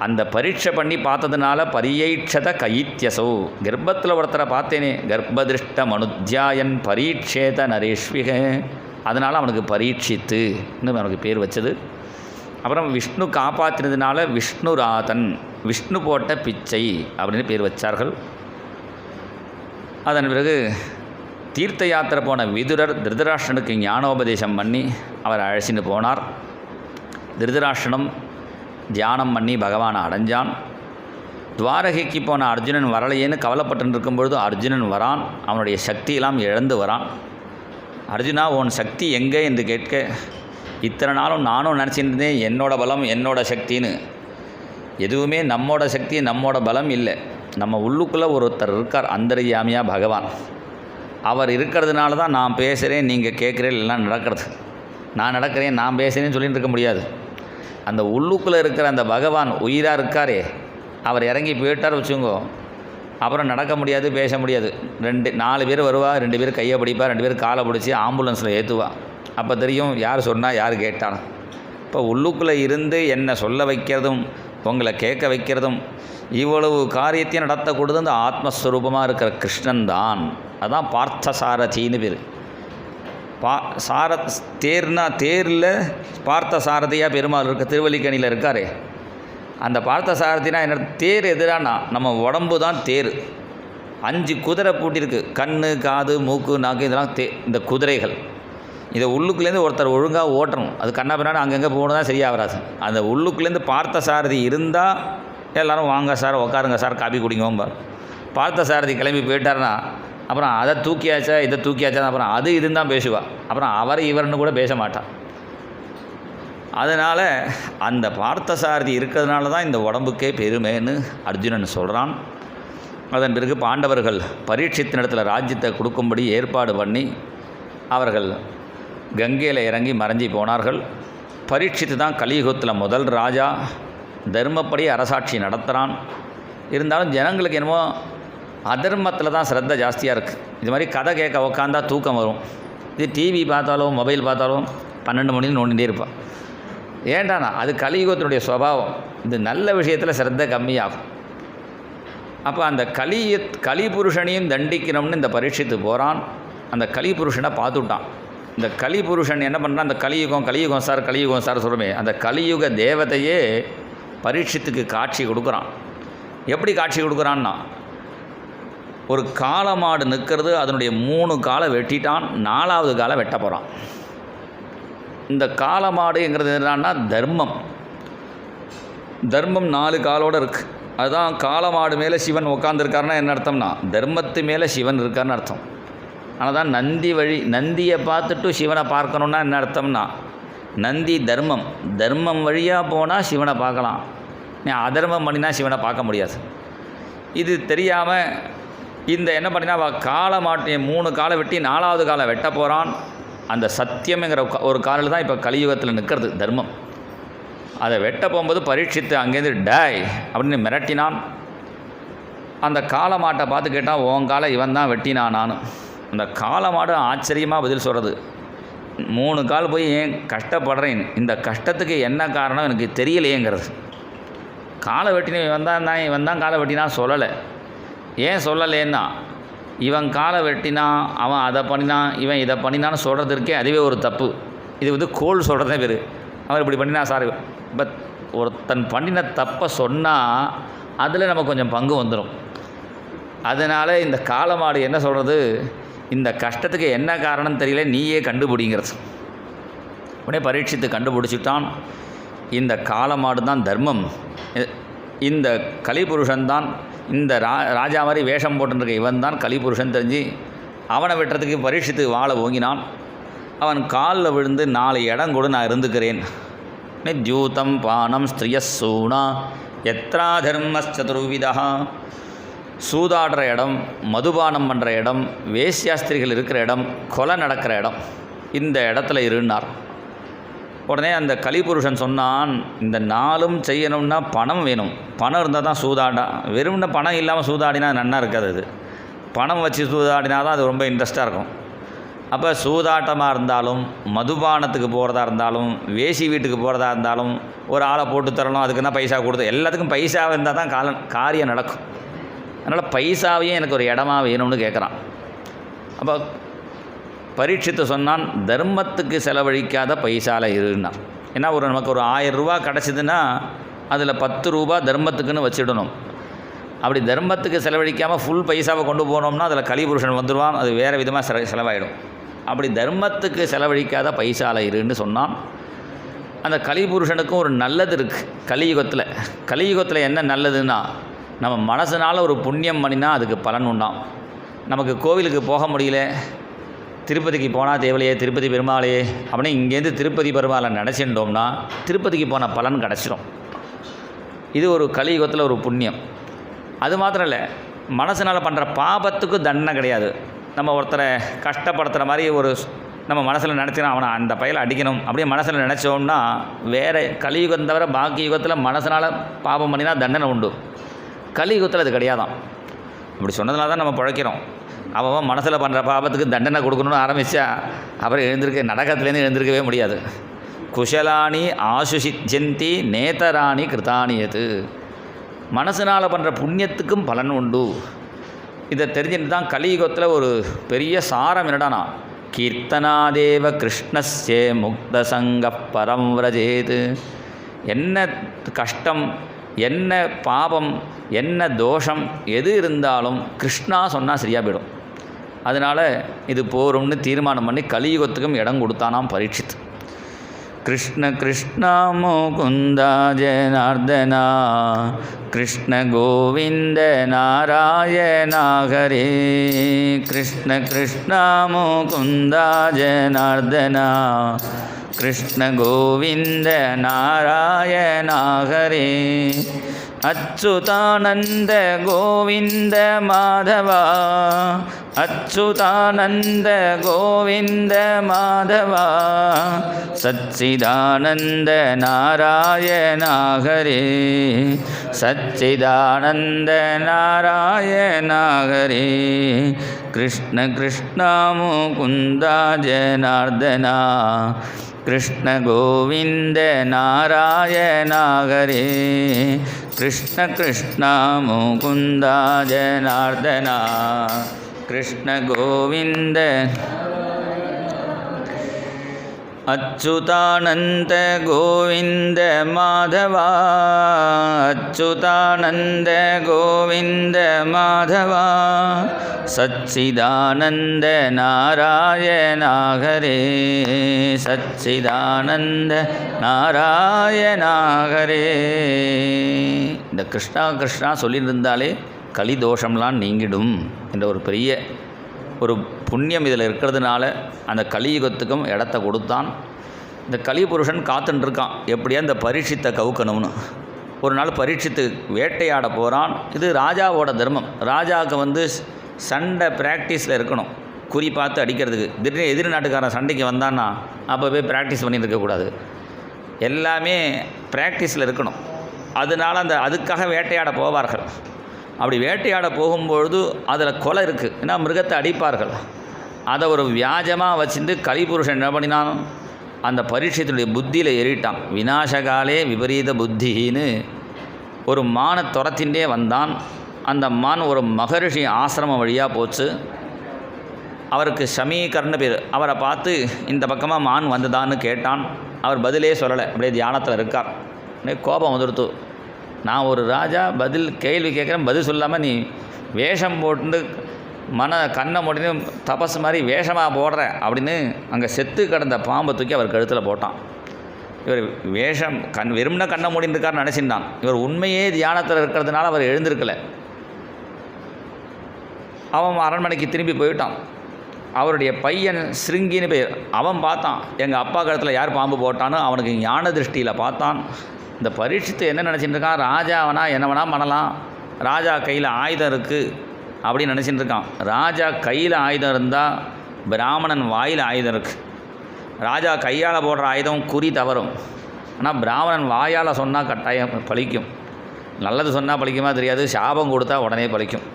அந்த பரீட்சை பண்ணி பார்த்ததுனால பரியைட்சத கைத்தியசோ, கர்ப்பத்தில் ஒருத்தரை பார்த்தேனே, கர்ப்பதிருஷ்ட மனுத்யாயன் பரீட்சேத நரேஷ்விக, அதனால் அவனுக்கு பரீட்சித்து இன்னும் அவனுக்கு பேர் வச்சது. அப்புறம் விஷ்ணு காப்பாற்றினதுனால விஷ்ணுராதன், விஷ்ணு போட்ட பிச்சை அப்படின்னு பேர் வச்சார்கள். அதன் பிறகு தீர்த்த யாத்திரை போன விதுரர் திருதராஷ்டிரனுக்கு ஞானோபதேசம் பண்ணி அவர் அழைச்சிட்டு போனார். திருதராஷ்டிரனும் தியானம் பண்ணி பகவானை அடைஞ்சான். துவாரகைக்கு போன அர்ஜுனன் வரலையேன்னு கவலைப்பட்டு இருக்கும்பொழுது அர்ஜுனன் வரான். அவனுடைய சக்தியெல்லாம் இழந்து வரான். அர்ஜுனா, உன் சக்தி எங்கே என்று கேட்க, இத்தனை நாளும் நானும் நினச்சிருந்தேன் என்னோடய பலம் என்னோடய சக்தின்னு. எதுவுமே நம்மோட சக்தி நம்மோட பலம் இல்லை. நம்ம உள்ளுக்குள்ளே ஒருத்தர் இருக்கார், அந்தர்யாமியாக பகவான். அவர் இருக்கிறதுனால தான் நான் பேசுகிறேன், நீங்கள் கேட்குறேன், எல்லாம் நடக்கிறது. நான் நடக்கிறேன், நான் பேசுகிறேன்னு சொல்லிட்டு இருக்க முடியாது. அந்த உள்ளுக்குள்ளே இருக்கிற அந்த பகவான் உயிராக இருக்காரே, அவர் இறங்கி போயிட்டார் வச்சுங்கோ, அப்புறம் நடக்க முடியாது, பேச முடியாது. 4 பேர் வருவா, 2 பேர் கையை பிடிப்பா, 2 பேர் காலை பிடிச்சி ஆம்புலன்ஸில் ஏற்றுவா. அப்போ தெரியும் யார் சொன்னால் யார் கேட்டாலும். இப்போ உள்ளுக்குள்ளே இருந்து என்னை சொல்ல வைக்கிறதும் உங்களை கேட்க வைக்கிறதும் இவ்வளவு காரியத்தையும் நடத்தக்கூடாது அந்த ஆத்மஸ்வரூபமாக இருக்கிற கிருஷ்ணன் தான். அதுதான் பார்த்தசாரதின்னு பேர். தேர்னா தேரில் பார்த்த சாரதியாக பெருமாள் இருக்க திருவல்லிக்கணியில் இருக்காரே, அந்த பார்த்த சாரதினா என்ன, தேர் எதிரானா நம்ம உடம்பு தான் தேர். 5 குதிரை பூட்டியிருக்கு, கண் காது மூக்கு நாக்கு, இதெல்லாம் இந்த குதிரைகள். இதை உள்ளுக்குள்ளேருந்து ஒருத்தர் ஒழுங்காக ஓட்டணும். அது கண்ணா பின்னாடி அங்கங்கே போகணும் தான் சரியாக வராது. அந்த உள்ளுக்குள்ளேருந்து பார்த்த சாரதி இருந்தால் எல்லோரும் வாங்க சார், உட்காருங்க சார், காபி குடிங்கோம்பார். பார்த்த சாரதி கிளம்பி போயிட்டார்னா அப்புறம் அதை தூக்கியாச்சா இதை தூக்கியாச்சா, அப்புறம் அது இதுன்னு தான் பேசுவாள். அப்புறம் அவர் இவர்னு கூட பேச மாட்டாள். அதனால் அந்த பார்த்தசாரதி இருக்கிறதுனால தான் இந்த உடம்புக்கே பெருமைன்னு அர்ஜுனன் சொல்கிறான். அதன் பிறகு பாண்டவர்கள் பரீட்சித்தினிடத்தில் ராஜ்யத்தை கொடுக்கும்படி ஏற்பாடு பண்ணி அவர்கள் கங்கையில் இறங்கி மறைஞ்சி போனார்கள். பரீட்சித்து தான் கலியுகத்தில் முதல் ராஜா, தர்மப்படி அரசாட்சி நடத்துகிறான். இருந்தாலும் ஜனங்களுக்கு என்னமோ அதர்மத்தில் தான் சிரத்தை ஜாஸ்தியாக இருக்குது. இது மாதிரி கதை கேட்க உக்காந்தா தூக்கம் வரும். இது டிவி பார்த்தாலும் மொபைல் பார்த்தாலும் 12 மணியில் நோண்டிகிட்டே இருப்பான். ஏண்டாண்ணா அது கலியுகத்தினுடைய சுபாவம். இது நல்ல விஷயத்தில் சிரத்தை கம்மியாகும். அப்போ அந்த கலிபுருஷனையும் தண்டிக்கணும்னு இந்த பரீட்சித்து போகிறான். அந்த கலிபுருஷனை பார்த்துட்டான். இந்த கலிபுருஷன் என்ன பண்ணுறான், அந்த கலியுகம் சார் சொல்லுமே, அந்த கலியுக தேவதையே பரீட்சித்துக்கு காட்சி கொடுக்குறான். எப்படி காட்சி கொடுக்குறான்னா, ஒரு காளமாடு நிற்கிறது, அதனுடைய 3 காலை வெட்டிட்டான், 4வது காலை வெட்ட போகிறான். இந்த காளமாடுங்கிறது என்னன்னா தர்மம் 4 காலோடு இருக்குது. அதுதான் காளமாடு மேலே சிவன் உட்காந்துருக்காருன்னா என்ன அர்த்தம்னா, தர்மத்து மேலே சிவன் இருக்காருன்னு அர்த்தம். ஆனால் தான் நந்தியை பார்த்துட்டு சிவனை பார்க்கணுன்னா என்ன அர்த்தம்னா, நந்தி தர்மம் வழியாக போனால் சிவனை பார்க்கலாம், நீ அதர்மம் பண்ணினா சிவனை பார்க்க முடியாது. இது தெரியாமல் இந்த என்ன பண்ணினா, காளமாட்டை 3 காலை வெட்டி 4வது காலை வெட்ட போகிறான். அந்த சத்தியம்ங்கிற ஒரு காலில் தான் இப்போ கலியுகத்தில் நிற்கிறது தர்மம். அதை வெட்ட போகும்போது பரீட்சித்து அங்கேருந்து டாய் அப்படின்னு மிரட்டினான். அந்த காளமாட்டை பார்த்து கேட்டால், உன் காலை இவன் தான் வெட்டினான் நான். அந்த காளமாடு ஆச்சரியமாக பதில் சொல்கிறது, 3 கால் போய் ஏன் கஷ்டப்படுறேன், இந்த கஷ்டத்துக்கு என்ன காரணம் எனக்கு தெரியலையேங்கிறது. காலை வெட்டின இவன் தான் காலை வெட்டினா சொல்லலை. ஏன் சொல்லலேன்னா, இவன் காலை வெட்டினா, அவன் அதை பண்ணினான், இவன் இதை பண்ணினான்னு சொல்கிறதுக்கே அதுவே ஒரு தப்பு. இது கோல் சொல்கிறதே பேர். அவன் இப்படி பண்ணினா சார், பட் ஒருத்தன் பண்ணின தப்பை சொன்னால் அதில் நமக்கு கொஞ்சம் பங்கு வந்துடும். அதனால் இந்த காளமாடு என்ன சொல்கிறது, இந்த கஷ்டத்துக்கு என்ன காரணம் தெரியல, நீயே கண்டுபிடிங்கிறது. உடனே பரீட்சித்து கண்டுபிடிச்சிட்டான். இந்த காளமாடு தான் தர்மம், இந்த கலிபுருஷன்தான், இந்த ராஜா மாதிரி வேஷம் போட்டுருக்க இவன் தான் கலிபுருஷன் தெரிஞ்சு அவனை வெட்டுறதுக்கு பரீட்சித்து வாழை ஓங்கினான். அவன் காலில் விழுந்து 4 இடம் கூட நான் இருந்துக்கிறேன். ஜூதம் பானம் ஸ்திரியசூனா எத்ரா தர்மச்சதுர்விதா, சூதாடுற இடம், மதுபானம் பண்ணுற இடம், வேசியாஸ்திரிகள் இருக்கிற இடம், கொலை நடக்கிற இடம், இந்த இடத்துல இருந்தார். உடனே அந்த கலிபுருஷன் சொன்னான், இந்த 4ம் செய்யணும்னா பணம் வேணும், பணம் இருந்தால் தான் சூதாடா. வெறும்னா பணம் இல்லாமல் சூதாடினா நன்னா இருக்காது. அது பணம் வச்சு சூதாடினா தான் அது ரொம்ப இன்ட்ரெஸ்ட்டாக இருக்கும். அப்போ சூதாட்டமாக இருந்தாலும், மதுபானத்துக்கு போகிறதா இருந்தாலும், வேசி வீட்டுக்கு போகிறதா இருந்தாலும், ஒரு ஆளை போட்டு தரணும், அதுக்கு தான் பைசா கொடுத்து, எல்லாத்துக்கும் பைசா இருந்தால் தான் காரியம் நடக்கும். அதனால் பைசாவையும் எனக்கு ஒரு இடமா வேணும்னு கேட்குறான். அப்போ பரீட்சித்து சொன்னான், தர்மத்துக்கு செலவழிக்காத பைசாவில் இருந்தான். ஏன்னா நமக்கு ஒரு 1000 ரூபா கிடச்சிதுன்னா அதில் 10 ரூபா தர்மத்துக்குன்னு வச்சிடணும். அப்படி தர்மத்துக்கு செலவழிக்காமல் ஃபுல் பைசாவை கொண்டு போனோம்னா அதில் கலிபுருஷன் வந்துடுவான், அது வேறு விதமாக செலவாயிடும். அப்படி தர்மத்துக்கு செலவழிக்காத பைசாவில் இருன்னு சொன்னான். அந்த கலிபுருஷனுக்கும் ஒரு நல்லது இருக்குது கலியுகத்தில் என்ன நல்லதுன்னா, நம்ம மனசுனால் ஒரு புண்ணியம் பண்ணினா அதுக்கு பலன் உண்டாம். நமக்கு கோவிலுக்கு போக முடியல, திருப்பதிக்கு போனால் தேவலையே, திருப்பதி பெருமாளையே அப்படின்னு இங்கேருந்து திருப்பதி பெருமாளை நினச்சிட்டோம்னா திருப்பதிக்கு போன பலன் கிடச்சிடும். இது ஒரு கலியுகத்தில் ஒரு புண்ணியம். அது மாத்திரம் இல்லை, மனசினால் பண்ணுற பாபத்துக்கு தண்டனை கிடையாது. நம்ம ஒருத்தரை கஷ்டப்படுத்துகிற மாதிரி நம்ம மனசில் நினச்சினா அவனை அந்த பையலை அடிக்கணும் அப்படியே மனசில் நினச்சோம்னா, வேறு கலியுகம் தவிர பாக்கி யுகத்தில் மனசினால் பாபம் பண்ணினா தண்டனை உண்டு. கலியுகத்தில் அது கிடையாதான். இப்படி சொன்னதுனால தான் நம்ம பிழைக்கிறோம். அவன் மனசில் பண்ணுற பாபத்துக்கு தண்டனை கொடுக்கணும்னு ஆரம்பித்தா அப்புறம் நடக்கத்துலேருந்து எழுந்திருக்கவே முடியாது. குஷலானி ஆசுஷிஜந்தி நேதராணி கிருதானியது, மனசினால் பண்ணுற புண்ணியத்துக்கும் பலன் உண்டு. இதை தெரிஞ்சுட்டு தான் கலியுகத்தில் ஒரு பெரிய சாரம் என்னடானா, கீர்த்தனாதேவ கிருஷ்ணஸ்ய முக்தசங்க பரம் விரஜேது. என்ன கஷ்டம், என்ன பாபம், என்ன தோஷம் எது இருந்தாலும் கிருஷ்ணா சொன்னால் சரியாக போயிடும். அதனால் இது போரும்னு தீர்மானம் பண்ணி கலியுகத்துக்கும் இடம் கொடுத்தானாம் பரீட்சித்து. கிருஷ்ண கிருஷ்ண முகுந்தா ஜனார்தனா, கிருஷ்ண கோவிந்த நாராயணா ஹரே. கிருஷ்ண கிருஷ்ண முகுந்தா ஜனார்தனா, கிருஷ்ண கோவிந்த நாராயண ஹரே. அச்சுதானந்த கோவிந்த மாதவா, அச்சுதானந்த கோவிந்த மாதவா, சச்சிதானந்த நாராயண ஹரே, சச்சிதானந்த நாராயண ஹரே. கிருஷ்ண கிருஷ்ண முகுந்தா ஜனார்தனா, கிருஷ்ண கோவிந்த நாராயண ஹரே. கிருஷ்ண கிருஷ்ண முகுந்தா ஜனார்தனா, கிருஷ்ண கோவிந்த. அச்சுதானந்த கோவிந்த மாதவா, அச்சுதானந்த கோவிந்த மாதவா, சச்சிதானந்த நாராயண ஹரே, சச்சிதானந்த நாராயண ஹரே. இந்த கிருஷ்ணா கிருஷ்ணா சொல்லியிருந்தாலே கலிதோஷம்லாம் நீங்கிடும் என்ற ஒரு பெரிய ஒரு புண்ணியம் இதில் இருக்கிறதுனால அந்த கலியுகத்துக்கும் இடத்த கொடுத்தான். இந்த கலிபுருஷன் காத்துட்டுருக்கான் எப்படியா இந்த பரீட்சித்தை கவுக்கணும்னு. ஒரு நாள் பரீட்சித்து வேட்டையாட போகிறான். இது ராஜாவோட தர்மம். ராஜாவுக்கு சண்டை ப்ராக்டிஸில் இருக்கணும், குறி பார்த்து அடிக்கிறதுக்கு. திடீர்னு எதிர் நாட்டுக்காரன் சண்டைக்கு வந்தான்னா அப்போவே ப்ராக்டிஸ் பண்ணிட்டு இருக்கக்கூடாது, எல்லாமே ப்ராக்டிஸில் இருக்கணும். அதனால் அதுக்காக வேட்டையாட போவார்கள். அப்படி வேட்டையாட போகும்பொழுது அதில் கொலை இருக்குது, ஏன்னா மிருகத்தை அடிப்பார்கள். அதை ஒரு வியாஜமாக வச்சுட்டு கலிபுருஷன் என்ன பண்ணினான், அந்த பரீட்சைத்துடைய புத்தியில் ஏறிட்டான். விநாசகாலே விபரீத புத்தின்னு ஒரு மானை துரத்தின்றே வந்தான். அந்த மான் ஒரு மகரிஷி ஆசிரமம் வழியாக போச்சு. அவருக்கு ஷமீகர்னு பேர். அவரை பார்த்து இந்த பக்கமாக மான் வந்ததான்னு கேட்டான். அவர் பதிலே சொல்லலை, அப்படியே தியானத்தில் இருக்கார். கோபம் வந்துடுத்து. நான் ஒரு ராஜா, கேள்வி கேட்குறேன், பதில் சொல்லாமல் நீ வேஷம் போட்டு கண்ணை மூடினு தபஸ் மாதிரி வேஷமாக போடுற அப்படின்னு அங்கே செத்து கிடந்த பாம்பை தூக்கி அவர் கழுத்தில் போட்டான். இவர் வேஷம் வெறும்னா கண்ணை மூடின்னு இருக்காருன்னு நினச்சிருந்தான். இவர் உண்மையே தியானத்தில் இருக்கிறதுனால அவர் எழுந்திருக்கலை. அவன் அரண்மனைக்கு திரும்பி போயிட்டான். அவருடைய பையன் ஸ்ருங்கின்னு பேர். அவன் பார்த்தான் எங்கள் அப்பா கழுத்தில் யார் பாம்பு போட்டான்னு. அவனுக்கு ஞான திருஷ்டியில் பார்த்தான். இந்த பரீட்சித்து என்ன நினச்சிட்டு இருக்கான், ராஜாவனா என்ன வேணால் பண்ணலாம், ராஜா கையில் ஆயுதம் இருக்குது அப்படின்னு நினச்சிட்டு இருக்கான். ராஜா கையில் ஆயுதம் இருந்தால் பிராமணன் வாயில் ஆயுதம் இருக்குது. ராஜா கையால் போடுற ஆயுதம் குறி தவறும், ஆனால் பிராமணன் வாயால் சொன்னால் கட்டாயம் பலிக்கும். நல்லது சொன்னால் பலிக்குமா தெரியாது, சாபம் கொடுத்தா உடனே பலிக்கும்.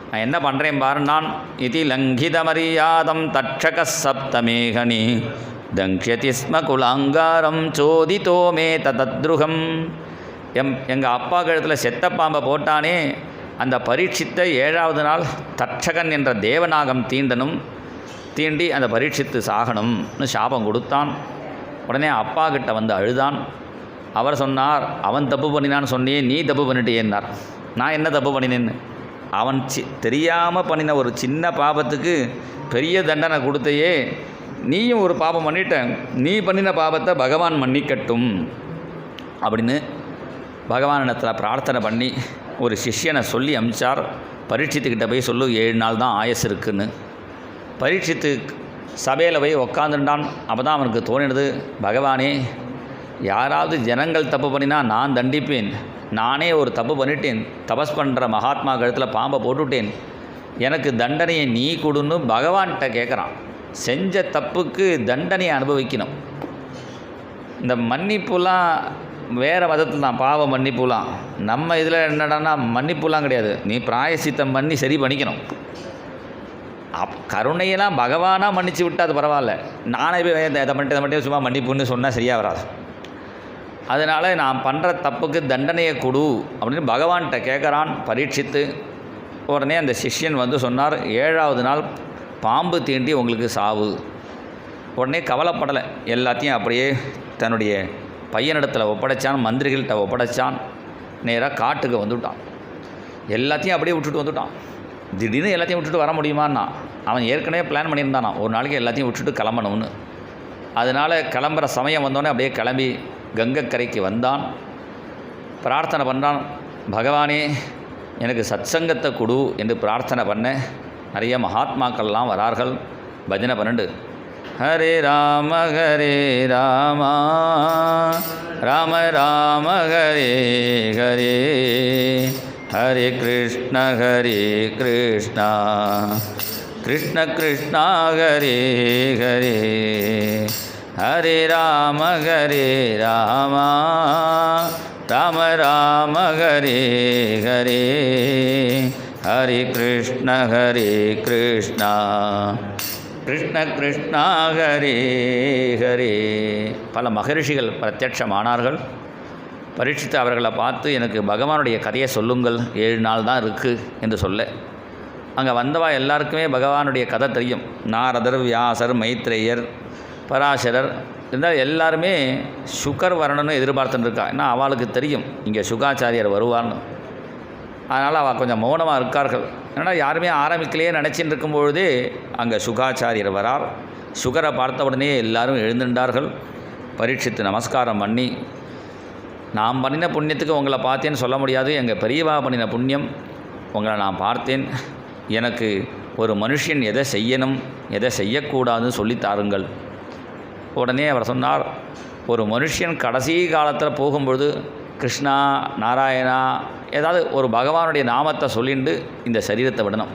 நான் என்ன பண்ணுறேன் பாரு, நான் இதி லங்கித மரியாதம் தட்சக சப்தமேகனி தங்ஷதி ஸ்ம குலாங்காரம் சோதித்தோ மே தத்ருகம். எங்கள் அப்பா கழுத்தில் செத்த பாம்பை போட்டானே, அந்த பரீட்சித்தை 7வது நாள் தட்சகன் என்ற தேவநாகம் தீண்டி அந்த பரீட்சித்து சாகணும்னு சாபம் கொடுத்தான். உடனே அப்பா கிட்ட வந்து அழுதான். அவர் சொன்னார், அவன் தப்பு பண்ணினான்னு சொன்னியே, நீ தப்பு பண்ணிட்டேன்னார். நான் என்ன தப்பு பண்ணினேன்னு? அவன் தெரியாமல் பண்ணின ஒரு சின்ன பாபத்துக்கு பெரிய தண்டனை கொடுத்தையே, நீயும் ஒரு பாபம் பண்ணிட்ட, நீ பண்ணின பாபத்தை பகவான் மன்னிக்கட்டும் அப்படின்னு பகவானிடத்தில் பிரார்த்தனை பண்ணி ஒரு சிஷ்யனை சொல்லி அமிச்சார். பரீட்சித்துக்கிட்ட போய் சொல்லு 7 நாள் தான் ஆயுசு இருக்குன்னு. பரீட்சித்து சபையில் போய் உக்காந்துட்டான். அப்போ தான் அவனுக்கு தோணினது, பகவானே, யாராவது ஜனங்கள் தப்பு பண்ணினா நான் தண்டிப்பேன், நானே ஒரு தப்பு பண்ணிட்டேன், தபஸ் பண்ணுற மகாத்மா கழுத்தில் பாம்பை போட்டுவிட்டேன், எனக்கு தண்டனையை நீ கொடுன்னு பகவான்கிட்ட கேட்குறான். செஞ்ச தப்புக்கு தண்டனையை அனுபவிக்கணும். இந்த மன்னிப்புலாம் வேறு மதத்தில் தான், பாவ மன்னிப்புலாம். நம்ம இதில் என்னடான்னா மன்னிப்புலாம் கிடையாது, நீ பிராயசித்தம் பண்ணி சரி பண்ணிக்கணும். கருணையெல்லாம் பகவானாக மன்னிச்சு விட்டால் அது பரவாயில்ல. நானே போய் இதை மட்டும் சும்மா மன்னிப்புன்னு சொன்னால் சரியாக வராது. அதனால் நான் பண்ணுற தப்புக்கு தண்டனையை கொடு அப்படின்னு பகவான்கிட்ட கேட்குறான் பரீட்சித்து. உடனே அந்த சிஷ்யன் வந்து சொன்னார், 7வது நாள் பாம்பு தீண்டி உங்களுக்கு சாவு. உடனே கவலைப்படலை, எல்லாத்தையும் அப்படியே தன்னுடைய பையனிடத்தில் ஒப்படைச்சான், மந்திரிகள்கிட்ட ஒப்படைச்சான். நேராக காட்டுக்கு வந்துவிட்டான். எல்லாத்தையும் அப்படியே விட்டுட்டு வந்துவிட்டான். திடீர்னு எல்லாத்தையும் விட்டுட்டு வர முடியுமான்னா, அவன் ஏற்கனவே பிளான் பண்ணியிருந்தானா ஒரு நாளைக்கு எல்லாத்தையும் விட்டுட்டு கிளம்பணும்னு. அதனால் கிளம்புற சமயம் வந்தோடனே அப்படியே கிளம்பி கங்கைக்கரைக்கு வந்தான். பிரார்த்தனை பண்ணுறான், பகவானே எனக்கு சத்சங்கத்தை கொடு என்று பிரார்த்தனை பண்ண. நிறைய மகாத்மாக்கள்லாம் வரார்கள், பஜனை பண்ணிட்டு ஹரே ராம ராம ராம ஹரே ஹரே ஹரே கிருஷ்ண கிருஷ்ண கிருஷ்ணா ஹரே ஹரே ஹரே ராம ராம ராம ஹரே ஹரே ஹரே கிருஷ்ண கிருஷ்ணா கிருஷ்ணா ஹரே ஹரே. பல மகரிஷிகள் பிரத்யட்சமானார்கள். பரீட்சித்து அவர்களை பார்த்து எனக்கு பகவானுடைய கதையை சொல்லுங்கள், 7 நாள் தான் இருக்குது என்று சொல்ல, அங்கே வந்தவா எல்லாருக்குமே பகவானுடைய கதை தெரியும். நாரதர், வியாசர், மைத்ரேயர், பராசரர் இருந்தால் எல்லாருமே சுகர் வரணும்னு எதிர்பார்த்துன்னு இருக்கா. ஏன்னா அவளுக்கு தெரியும் இங்கே சுகாச்சாரியர் வருவார்னு. அதனால் அவள் கொஞ்சம் மௌனமாக இருக்கார்கள். ஏன்னா யாருமே ஆரம்பிக்கலையே நினச்சின்னு இருக்கும்பொழுதே அங்கே சுகாச்சாரியர் வரார். சுகரை பார்த்த உடனே எல்லாரும் எழுந்துட்டார்கள். பரீட்சித்து நமஸ்காரம் பண்ணி, நான் பண்ணின புண்ணியத்துக்கு உங்களை பார்த்தேன்னு சொல்ல முடியாது, எங்கள் பெரியவா பண்ணின புண்ணியம் உங்களை நான் பார்த்தேன். எனக்கு ஒரு மனுஷன் எதை செய்யணும் எதை செய்யக்கூடாதுன்னு சொல்லித்தாருங்கள். உடனே அவர் சொன்னார், ஒரு மனுஷன் கடைசி காலத்தில் போகும்பொழுது கிருஷ்ணா, நாராயணா, ஏதாவது ஒரு பகவானுடைய நாமத்தை சொல்லிட்டு இந்த சரீரத்தை விடணும்.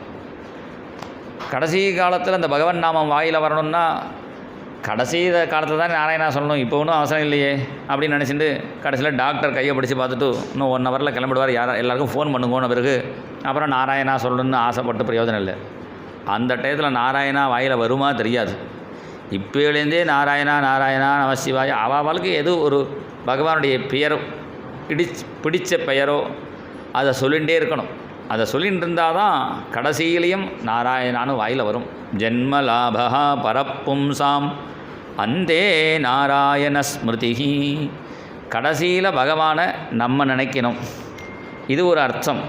கடைசி காலத்தில் அந்த பகவான் நாமம் வாயில் வரணும்னா கடைசி காலத்தில் தான் நாராயணா சொல்லணும், இப்போ ஒன்றும் அவசரம் இல்லையே அப்படின்னு நினச்சிட்டு கடைசியில் டாக்டர் கையை பிடிச்சி பார்த்துட்டு இன்னும் 1 ஹவரில் கிளம்பிடுவார், எல்லாருக்கும் ஃபோன் பண்ணுங்கன்னு பிறகு அப்புறம் நாராயணா சொல்லணும்னு ஆசைப்பட்டு பிரயோஜனம் இல்லை. அந்த டயத்தில் நாராயணா வாயில் வருமா தெரியாது. இப்போலேருந்தே நாராயணா நமசிவாய அவளுக்கு எது ஒரு பகவானுடைய பெயர் பிடிச்ச பெயரோ அதை சொல்லிகிட்டே இருக்கணும். அதை சொல்லிகிட்டு இருந்தால் தான் கடைசியிலையும் நாராயணான்னு வாயில் வரும். ஜென்மலாபா பரப்பும்சாம் அந்தே நாராயண ஸ்மிருதி. கடைசியில் பகவானை நம்ம நினைக்கணும், இது ஒரு அர்த்தம்.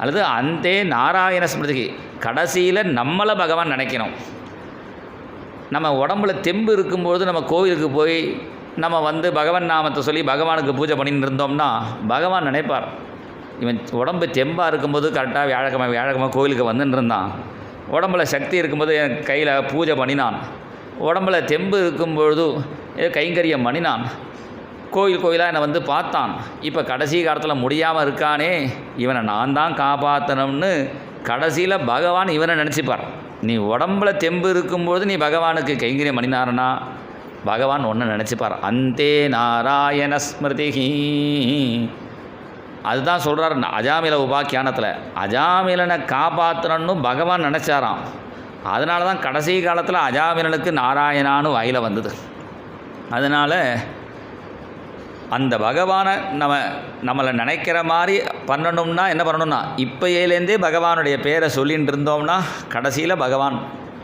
அல்லது அந்தே நாராயண ஸ்மிருதி, கடைசியில் நம்மளை பகவான் நினைக்கணும். நம்ம உடம்புல தெம்பு இருக்கும்போது நம்ம கோவிலுக்கு போய் நம்ம பகவான் நாமத்தை சொல்லி பகவானுக்கு பூஜை பண்ணிட்டு இருந்தோம்னா பகவான் நினைப்பார், இவன் உடம்பு தெம்பாக இருக்கும்போது கரெக்டாக வியாழக்கிழமை கோவிலுக்கு வந்துட்டு இருந்தான், உடம்புல சக்தி இருக்கும்போது என் கையில் பூஜை பண்ணினான், உடம்புல தெம்பு இருக்கும்பொழுது கைங்கரியம் பண்ணினான், கோயிலாக என்னை பார்த்தான், இப்போ கடைசி காலத்தில் முடியாமல் இருக்கானே, இவனை நான் தான் காப்பாற்றணும்னு கடைசியில் பகவான் இவனை நினச்சிப்பார். நீ உடம்புல தெம்பு இருக்கும்போது நீ பகவானுக்கு கைங்கரியம் பண்ணினாருன்னா பகவான் ஒன்று நினச்சிப்பார். அந்தே நாராயண ஸ்மிருதி. அதுதான் சொல்கிறார் அஜாமில உபாக்கியானத்தில், அஜாமிலனை காப்பாற்றணும்னு பகவான் நினச்சாராம். அதனால தான் கடைசி காலத்தில் அஜாமிலனுக்கு நாராயணான்னு வாயில் வந்தது. அதனால் அந்த பகவானை நம்மளை நினைக்கிற மாதிரி பண்ணணும்னா என்ன பண்ணணும்னா இப்போலேருந்தே பகவானுடைய பேரை சொல்லிகிட்டு இருந்தோம்னா கடைசியில் பகவான்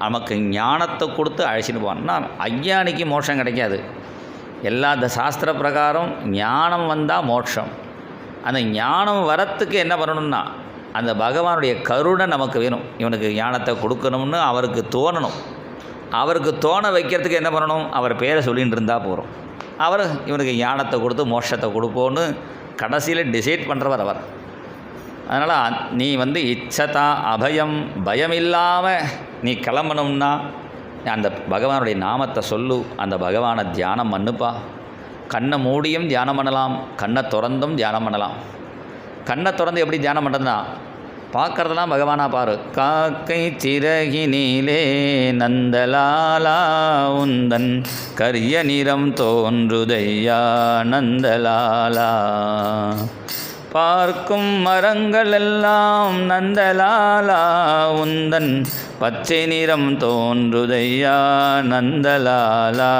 நமக்கு ஞானத்தை கொடுத்து அழைச்சிட்டு போவான்னா அஞ்ஞானிக்கு மோட்சம் கிடைக்காது. எல்லா இந்த சாஸ்திர பிரகாரம் ஞானம் வந்தால் மோட்சம். அந்த ஞானம் வரத்துக்கு என்ன பண்ணணும்னா அந்த பகவானுடைய கருணை நமக்கு வேணும். இவனுக்கு ஞானத்தை கொடுக்கணும்னு அவருக்கு தோணணும். அவருக்கு தோண வைக்கிறதுக்கு என்ன பண்ணணும், அவர் பேரை சொல்லிகிட்டு இருந்தால் போகிறோம். அவர் இவனுக்கு ஞானத்தை கொடுத்து மோட்சத்தை கொடுப்போன்னு கடைசியில் டிசைட் பண்ணுறவர் அவர். அதனால் நீ இச்சதா அபயம் பயம் இல்லாமல் நீ கிளம்பணும்னா அந்த பகவானுடைய நாமத்தை சொல்லு, அந்த பகவானை தியானம் பண்ணுப்பா. கண்ணை மூடியும் தியானம் பண்ணலாம், கண்ணை திறந்தும் தியானம் பண்ணலாம். கண்ணை திறந்து எப்படி தியானம் பண்ணுறதுனா பார்க்குறதெல்லாம் பகவானாக பாரு. காக்கை சிறகினிலே நந்தலாலா உந்தன் கரிய நிறம் தோன்றுதையா நந்தலாலா. பார்க்கும் மரங்கள் எல்லாம் நந்தலாலா உந்தன் பச்சை நிறம் தோன்றுதையா நந்தலாலா.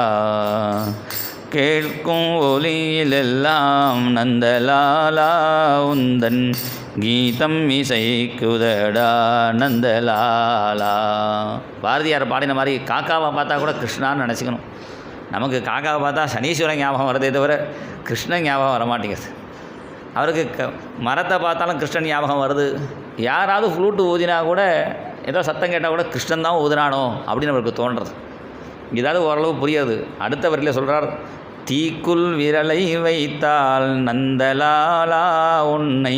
கேட்கும் ஒலியிலெல்லாம் நந்தலாலா உந்தன் கீதம் இசைக்குதடா நந்தலாலா. பாரதியார் பாடின மாதிரி காக்காவை பார்த்தா கூட கிருஷ்ணான்னு நினச்சிக்கணும். நமக்கு காக்காவை பார்த்தா சனீஸ்வரன் ஞாபகம் வரதே தவிர கிருஷ்ணன் ஞாபகம் வரமாட்டேங்குது. அவருக்கு மரத்தை பார்த்தாலும் கிருஷ்ணன் ஞாபகம் வருது. யாராவது ஃப்ளூட்டு ஊதினா கூட ஏதோ சத்தம் கேட்டால் கூட கிருஷ்ணன் தான் ஊதுனானோ அப்படின்னு அவருக்கு தோன்றுறது. இதாவது ஓரளவு புரியாது. அடுத்த வரியில் சொல்கிறார், தீக்குள் விரலை வைத்தால் நந்தலாலா உன்னை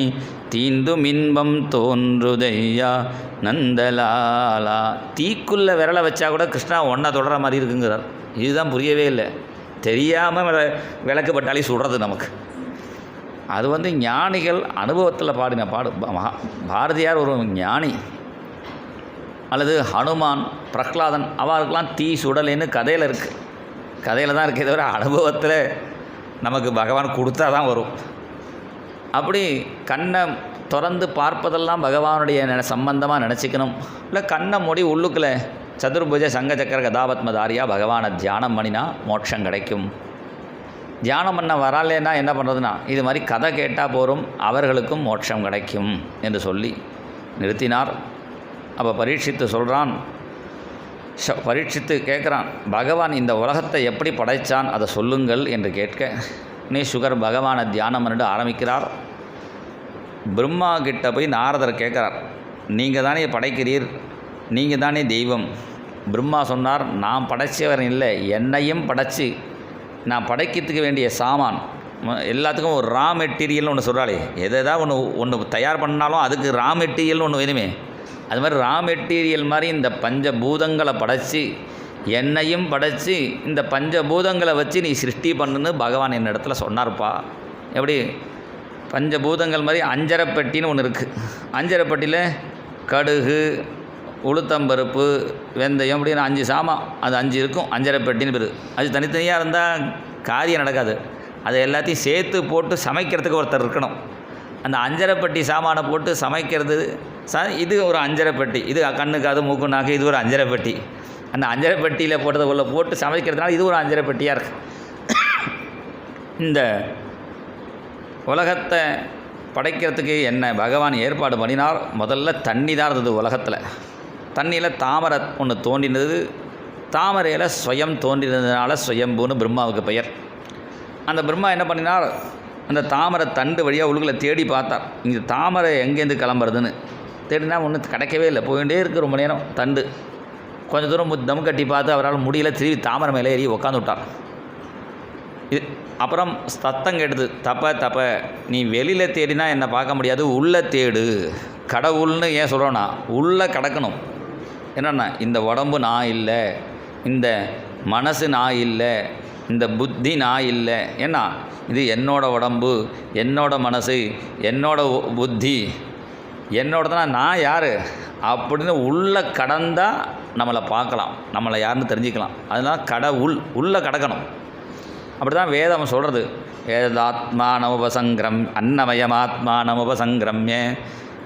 தீந்தும் இன்பம் தோன்றுதையா நந்தலாலா. தீக்குள்ளே விரலை வச்சா கூட கிருஷ்ணா ஒன்றை தொடர மாதிரி இருக்குங்கிறார். இதுதான் புரியவே இல்லை. தெரியாமல் விளக்கு பட்டாலே சுடுறது நமக்கு. அது ஞானிகள் அனுபவத்தில் பாடின பாடு. பாரதியார் ஒரு ஞானி. அல்லது ஹனுமான், பிரஹ்லாதன், அவருக்கெல்லாம் தீ சுடலைன்னு கதையில் இருக்குது. கதையில் தான் இருக்கே தவிர அனுபவத்தில் நமக்கு பகவான் கொடுத்தா தான் வரும். அப்படி கண்ணை திறந்து பார்ப்பதெல்லாம் பகவானுடைய சம்பந்தமாக நினச்சிக்கணும். இல்லை கண்ணை மூடி உள்ளுக்குள்ளே சதுர்புஜ சங்க சக்கர கதாபத்மதாரியா பகவானை தியானம் பண்ணினா மோட்சம் கிடைக்கும். தியானம் பண்ண வராலேன்னா என்ன பண்ணுறதுன்னா, இது மாதிரி கதை கேட்டால் போகும், அவர்களுக்கும் மோட்சம் கிடைக்கும் என்று சொல்லி நிறுத்தினார். அப்போ பரீட்சித்து சொல்கிறான், பரீட்சித்து கேட்குறான், பகவான் இந்த உலகத்தை எப்படி படைத்தான் அதை சொல்லுங்கள் என்று கேட்க, நீ சுகர் பகவானை தியானம் பண்ணிட்டு ஆரம்பிக்கிறார். பிரம்மா கிட்ட போய் நாரதர் கேட்குறார், நீங்கள் தானே படைக்கிறீர், நீங்கள் தானே தெய்வம். பிரம்மா சொன்னார், நான் படைச்சவர் இல்லை, என்னையும் படைச்சி நான் படைக்கிறதுக்கு வேண்டிய சாமான் எல்லாத்துக்கும் ஒரு ரா மெட்டீரியல்னு ஒன்று சொல்கிறாளே, எதாவது ஒன்று தயார் பண்ணாலும் அதுக்கு ரா மெட்டீரியல்னு ஒன்று வேணுமே. அது மாதிரி ரா மெட்டீரியல் மாதிரி இந்த பஞ்சபூதங்களை படைச்சி என்னையும் படைச்சி இந்த பஞ்சபூதங்களை வச்சு நீ சிருஷ்டி பண்ணுன்னு பகவான் என்ன இடத்துல சொன்னார்ப்பா. எப்படி பஞ்சபூதங்கள் மாதிரி அஞ்சரைப்பட்டின்னு ஒன்று இருக்குது. அஞ்சரைப்பட்டியில் கடுகு, உளுத்தம்பருப்பு, வெந்தயம் அப்படின்னு 5 சாமான், அது 5 இருக்கும். அஞ்சரைப்பட்டின்னு பேர். அது தனித்தனியாக இருந்தால் காரியம் நடக்காது. அதை எல்லாத்தையும் சேர்த்து போட்டு சமைக்கிறதுக்கு ஒருத்தர் இருக்கணும். அந்த அஞ்சரைப்பட்டி சாமானை போட்டு சமைக்கிறது இது ஒரு அஞ்சரைப்பட்டி. இது கண்ணு காது மூக்கு நாக்கு இது ஒரு அஞ்சரைப்பட்டி. அந்த அஞ்சரைப்பட்டியில் போட்டதை உள்ள போட்டு சமைக்கிறதுனால இது ஒரு அஞ்சரைப்பட்டியாக இருக்குது. இந்த உலகத்தை படைக்கிறதுக்கு என்ன பகவான் ஏற்பாடு பண்ணினார். முதல்ல தண்ணி தான் இருந்தது உலகத்தில். தண்ணியில் தாமரை ஒன்று தோன்றினது. தாமரையில் ஸ்வயம் தோன்றினதுனால ஸ்வயம்புன்னு பிரம்மாவுக்கு பெயர். அந்த பிரம்மா என்ன பண்ணினார், அந்த தாமரை தண்டு வழியாக உள்ளுக்குள்ளே தேடி பார்த்தார், இங்கே தாமரை எங்கேருந்து கிளம்புறதுன்னு. தேடினா ஒன்றும் கிடைக்கவே இல்லை. போயிட்டே இருக்குது ரொம்ப நேரம். தண்டு கொஞ்சம் தூரம் தம் கட்டி பார்த்து அவரால் முடியல. திரும்பி தாமரை மேலே ஏறி உட்காந்து விட்டார். இது அப்புறம் சத்தம் கேட்டது, தப்ப நீ வெளியில் தேடினா என்னை பார்க்க முடியாது, உள்ளே தேடு. கடவுள்னு ஏன் சொல்கிறோன்னா உள்ளே கிடக்கணும். என்னென்னா இந்த உடம்பு நான் இல்லை, இந்த மனசு நான் இல்லை, இந்த புத்தி நான் இல்லை. ஏன்னா இது என்னோடய உடம்பு, என்னோடய மனசு, என்னோட புத்தி, என்னோடதான். நான் யார் அப்படின்னு உள்ளே கடந்தால் நம்மளை பார்க்கலாம், நம்மளை யாருன்னு தெரிஞ்சுக்கலாம். அதனால் கடவுள் உள்ளே கடக்கணும். அப்படி தான் வேதம் சொல்கிறது. வேதாத்மானமுபசங்கிரம் அன்னமயமாத்மானமுபசங்கிரம்யே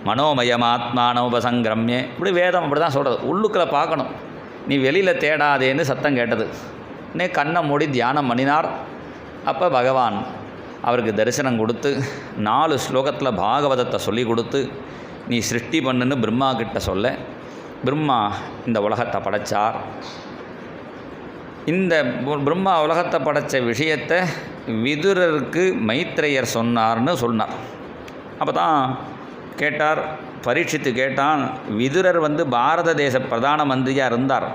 மனோமயமாத்மானமுபசங்கிரம்யே. இப்படி வேதம் அப்படி தான் சொல்கிறது. உள்ளுக்குள்ளே பார்க்கணும். நீ வெளியில் தேடாதேன்னு சத்தம் கேட்டது. நீ கண்ணை மூடி தியானம் பண்ணினார். அப்போ பகவான் அவருக்கு தரிசனம் கொடுத்து 4 ஸ்லோகத்தில் பாகவதத்தை சொல்லி கொடுத்து நீ சிருஷ்டி பண்ணுன்னு பிரம்மா கிட்ட சொல்ல, பிரம்மா இந்த உலகத்தை படைத்தார். இந்த பிரம்மா உலகத்தை படைத்த விஷயத்தை விதுரருக்கு மைத்ரேயர் சொன்னார்னு சொன்னார். அப்போ தான் கேட்டார், பரீட்சித்து கேட்டான், விதுரர் பாரத தேச பிரதான மந்திரியாக இருந்தார்.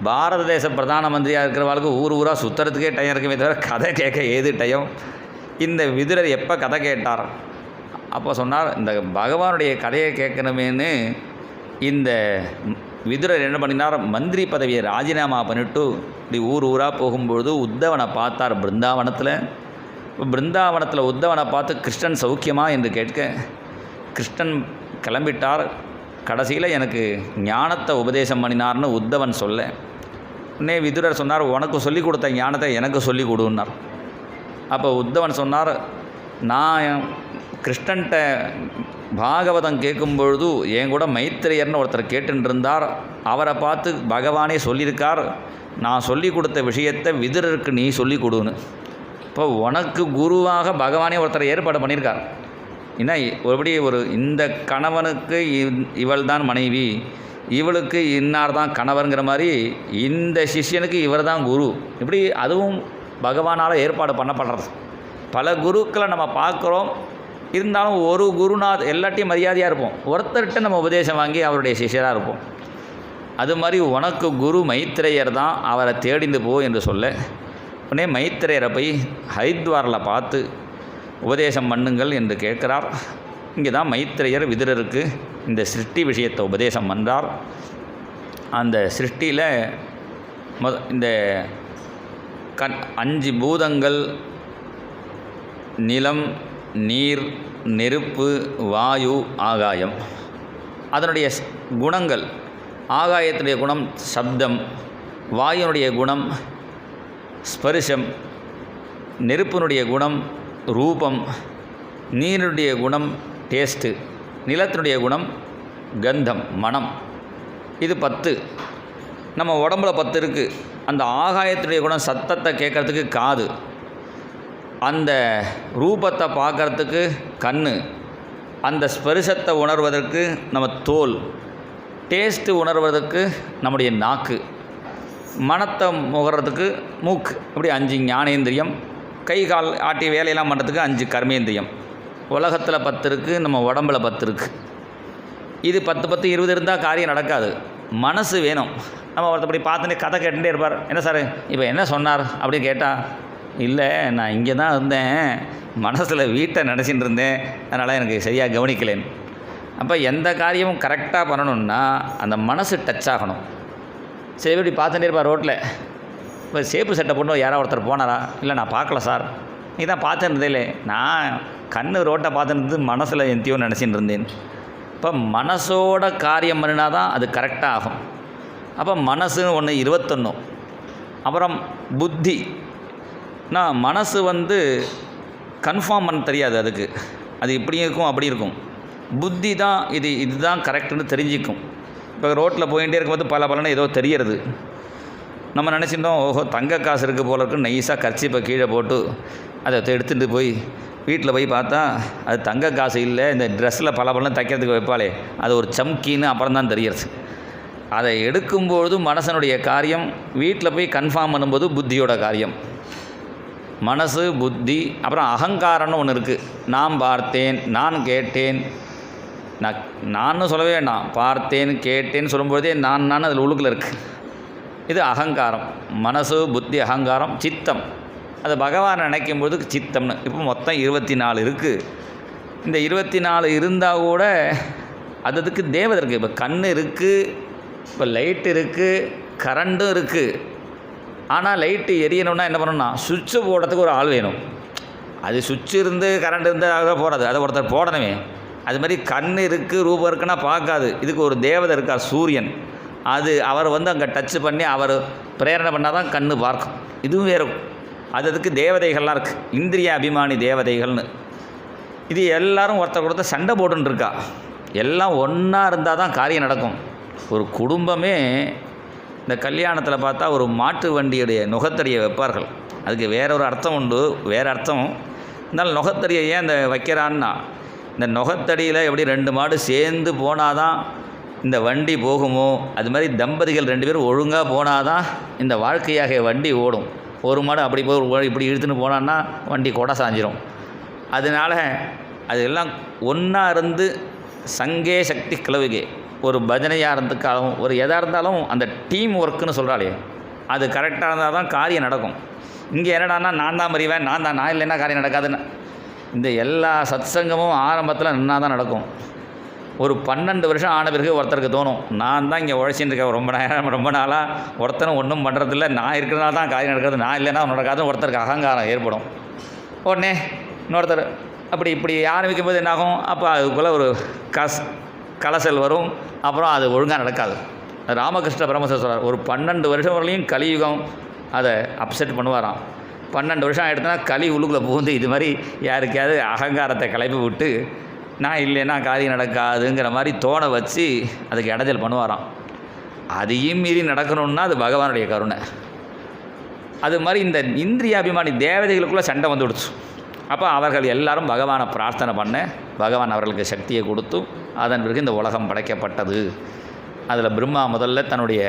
பாரத தேச பிரதான மந்திரியாக இருக்கிறவர்களுக்கு ஊர் ஊராக சுற்றுறதுக்கே டைம் இருக்குமே தவிர கதை கேட்க ஏது டைம். இந்த விதுரர் எப்போ கதை கேட்டார்? அப்போ சொன்னார், இந்த பகவானுடைய கதையை கேட்கணுமேனு இந்த விதுரர் என்ன பண்ணினார், மந்திரி பதவியை ராஜினாமா பண்ணிவிட்டு இப்படி ஊர் ஊராக போகும்பொழுது உத்தவனை பார்த்தார் பிருந்தாவனத்தில். பிருந்தாவனத்தில் உத்தவனை பார்த்து கிருஷ்ணன் சௌக்கியமா என்று கேட்க கிருஷ்ணன் கிளம்பிட்டார். கடைசியில் எனக்கு ஞானத்தை உபதேசம் பண்ணினார்னு உத்தவன் சொல்ல, உடனே விதுரர் சொன்னார், உனக்கு சொல்லிக் கொடுத்த ஞானத்தை எனக்கு சொல்லிக் கொடுன்னார். அப்போ உத்தவன் சொன்னார், நான் கிருஷ்ணன்ட்ட பாகவதம் கேட்கும்பொழுது என் கூட மைத்ரேயர்னு ஒருத்தர் கேட்டுருந்தார். அவரை பார்த்து பகவானே சொல்லியிருக்கார், நான் சொல்லி கொடுத்த விஷயத்தை விதுரருக்கு நீ சொல்லிக் கொடுன்னு. இப்போ உனக்கு குருவாக பகவானே ஒருத்தர் ஏற்பாடு பண்ணியிருக்கார். ஏன்னா ஒருபடி இந்த கணவனுக்கு இவள் தான் மனைவி, இவளுக்கு இன்னார் தான் கணவருங்கிற மாதிரி இந்த சிஷ்யனுக்கு இவர் தான் குரு. இப்படி அதுவும் பகவானால் ஏற்பாடு பண்ணப்படுறது. பல குருக்களை நம்ம பார்க்குறோம். இருந்தாலும் ஒரு குருநாத் எல்லாத்தையும் மரியாதையாக இருப்போம். ஒருத்தர்கிட்ட நம்ம உபதேசம் வாங்கி அவருடைய சிஷ்யராக இருப்போம். அது மாதிரி உனக்கு குரு மைத்ரேயர் தான், அவரை தேடிந்து போ என்று சொல்ல, உடனே மைத்ரேயரை போய் ஹரித்வாரில் பார்த்து உபதேசம் பண்ணுங்கள் என்று கேட்குறார். இங்கே தான் மைத்ரேயர் விதுரருக்கு இந்த சிருஷ்டி விஷயத்தை உபதேசம் பண்ணுறார். அந்த சிருஷ்டியில் இந்த 5 பூதங்கள், நிலம், நீர், நெருப்பு, வாயு, ஆகாயம், அதனுடைய குணங்கள். ஆகாயத்துடைய குணம் சப்தம், வாயுனுடைய குணம் ஸ்பரிசம், நெருப்பினுடைய குணம் ரூபம், நீருடைய குணம் டேஸ்ட்டு, நிலத்தினுடைய குணம் கந்தம் மனம். இது 10. நம்ம உடம்புல 10 இருக்குது. அந்த ஆகாயத்துடைய குணம் சத்தத்தை கேட்குறதுக்கு காது, அந்த ரூபத்தை பார்க்குறதுக்கு கண், அந்த ஸ்பரிசத்தை உணர்வதற்கு நம்ம தோல், டேஸ்ட்டு உணர்வதற்கு நம்முடைய நாக்கு, மனத்தை முகறதுக்கு மூக்கு. இப்படி 5 ஞானேந்திரியம். கை கால் ஆட்டி வேலையெல்லாம் பண்ணுறதுக்கு 5 கர்மேந்திரியம். உலகத்தில் 10 இருக்குது, நம்ம உடம்பில் 10 இருக்குது. இது 10 10 20 இருந்தால் காரியம் நடக்காது. மனசு வேணும். நம்ம ஒருத்தப்படி பார்த்துட்டு கதை கேட்டுகிட்டே இருப்பார். என்ன சார் இப்போ என்ன சொன்னார் அப்படின்னு கேட்டால், இல்லை நான் இங்கே தான் இருந்தேன், மனசில் வீட்டை நினச்சிட்டு இருந்தேன், அதனால் எனக்கு சரியாக கவனிக்கலேன்னு. அப்போ எந்த காரியமும் கரெக்டாக பண்ணணுன்னா அந்த மனசு டச் ஆகணும். சரி, இப்படி பார்த்துட்டே இருப்பார் ரோட்டில். இப்போ சேப்பு சட்டை போட்டு யாராவது ஒருத்தர் போனாரா? இல்லை நான் பார்க்கல சார். நீ தான் பார்த்துருந்தே? இல்லை, நான் கண் ரோட்டை பார்த்துருந்து மனசில் எந்தையோ நினச்சிட்டு இருந்தேன். இப்போ மனசோட காரியம் பண்ணினா தான் அது கரெக்டாக ஆகும். அப்போ மனசுன்னு ஒன்று 21. அப்புறம் புத்தி. நான் மனசு கன்ஃபார்ம் பண்ண தெரியாது, அதுக்கு அது இப்படி இருக்கும் அப்படி இருக்கும். புத்தி தான் இதுதான் கரெக்டுன்னு தெரிஞ்சிக்கும். இப்போ ரோட்டில் போயிட்டே இருக்கும்போது பலன்னு ஏதோ தெரியறது. நம்ம நினச்சிருந்தோம், ஓஹோ தங்க காசு இருக்குது போல இருக்குன்னு நைஸாக கர்ச்சீப்பை கீழே போட்டு அதை எடுத்துகிட்டு போய் வீட்டில் போய் பார்த்தா அது தங்க காசு இல்லை, இந்த ட்ரெஸ்ஸில் பலன்னு தைக்கிறதுக்கு வைப்பாளே அது ஒரு சம்கின்னு அப்புறம் தான் தெரியுது. அதை எடுக்கும்பொழுது மனசனுடைய காரியம், வீட்டில் போய் கன்ஃபார்ம் பண்ணும்போது புத்தியோட காரியம். மனசு, புத்தி, அப்புறம் அகங்காரம்னு ஒன்று இருக்குது. நான் பார்த்தேன், நான் கேட்டேன். நான் சொல்லவே வேண்டாம், பார்த்தேன் கேட்டேன்னு சொல்லும்போதே நான் அதில் உள்ளுக்குள்ள இருக்குது. இது அகங்காரம். மனசு, புத்தி, அகங்காரம், சித்தம். அது பகவானை நினைக்கும்போது சித்தம்னு. இப்போ மொத்தம் 24 இருக்குது. இந்த 24 இருந்தால் கூட அதுக்கு தேவதை இருக்குது. இப்போ கண் இருக்குது, இப்போ லைட் இருக்குது, கரண்ட்டும் இருக்குது. ஆனால் லைட்டு எரியணும்னா என்ன பண்ணணும்னா சுவிட்சு போடுறதுக்கு ஒரு ஆள் வேணும். அது சுவிட்சு இருந்து கரண்ட் இருந்தால் போடாது, அதை ஒருத்தர் போடணுமே. அது மாதிரி கண் இருக்குது, ரூபம் இருக்குன்னா பார்க்காது. இதுக்கு ஒரு தேவதை இருக்கார், சூரியன். அவர் அங்கே டச்சு பண்ணி அவர் பிரேரணை பண்ணால் தான் கண் பார்க்கும். இதுவும் வேறு. அதுக்கு தேவதைகள்லாம் இருக்குது, இந்திரிய அபிமானி தேவதைகள்னு. இது எல்லோரும் ஒருத்தர் சண்டை போட்டுருக்கா. எல்லாம் ஒன்றா இருந்தால் தான் காரியம் நடக்கும். ஒரு குடும்பமே இந்த கல்யாணத்தில் பார்த்தா ஒரு மாட்டு வண்டியுடைய நுகத்தடியை வைப்பார்கள். அதுக்கு வேற ஒரு அர்த்தம் உண்டு, வேறு அர்த்தம். இருந்தாலும் நுகத்தடியை ஏன் இந்த வைக்கிறான்னா, இந்த நுகத்தடியில் எப்படி 2 மாடு சேர்ந்து போனால் தான் இந்த வண்டி போகுமோ, அது மாதிரி தம்பதிகள் 2 பேரும் ஒழுங்காக போனால் தான் இந்த வாழ்க்கையாக வண்டி ஓடும். ஒரு மாடு அப்படி போய் இப்படி இழுத்துன்னு போனான்னா வண்டி கொடை சாஞ்சிரும். அதனால் அதெல்லாம் ஒன்றா இருந்து சங்கே சக்தி கிளவுகே. ஒரு பஜனையாக இருந்துக்காலும் ஒரு எதாக இருந்தாலும் அந்த டீம் ஒர்க்குன்னு சொல்கிறாளே, அது கரெக்டாக இருந்தால் தான் காரியம் நடக்கும். இங்கே என்னடானா நான் தான் மறிவேன், நான் இல்லைன்னா காரியம் நடக்காதுன்னு. இந்த எல்லா சத்சங்கமும் ஆரம்பத்தில் நின்னா தான் நடக்கும். ஒரு 12 வருஷம் ஆன பிறகு ஒருத்தருக்கு தோணும், நான் தான் இங்கே உழைச்சின்னு இருக்கேன் ரொம்ப நாளாக, ஒருத்தரும் ஒன்றும் பண்ணுறதில்ல, நான் இருக்கிறனால தான் காரியம் நடக்கிறது, நான் இல்லைன்னா நடக்காதுன்னு ஒருத்தருக்கு அகங்காரம் ஏற்படும். உடனே இன்னொருத்தர் அப்படி இப்படி ஆரம்பிக்கும் போது என்னாகும், அப்போ அதுக்குள்ளே ஒரு கலசல் வரும். அப்புறம் அது ஒழுங்காக நடக்காது. ராமகிருஷ்ண பரமஹம்சர் சொல்கிறார், ஒரு 12 வருஷம் வரலையும் கலியுகம் அதை அப்செட் பண்ணுவாராம். 12 வருஷம் ஆகிடுத்துனா கலி உள்ளுக்குள்ளே புகுந்து இது மாதிரி யாருக்கையாவது அகங்காரத்தை கிளப்பி விட்டு நான் இல்லைன்னா காரியம் நடக்காதுங்கிற மாதிரி தோண வச்சு அதுக்கு இடைஞ்சல் பண்ணுவாராம். அதையும் மீறி நடக்கணுன்னா அது பகவானுடைய கருணை. அது மாதிரி இந்த இந்திரியாபிமானி தேவதைகளுக்குள்ளே சண்டை வந்து விடுச்சு. அப்போ அவர்கள் எல்லாரும் பகவானை பிரார்த்தனை பண்ண பகவான் அவர்களுக்கு சக்தியை கொடுத்து அதன் பிறகு இந்த உலகம் படைக்கப்பட்டது. அதில் பிரம்மா முதல்ல தன்னுடைய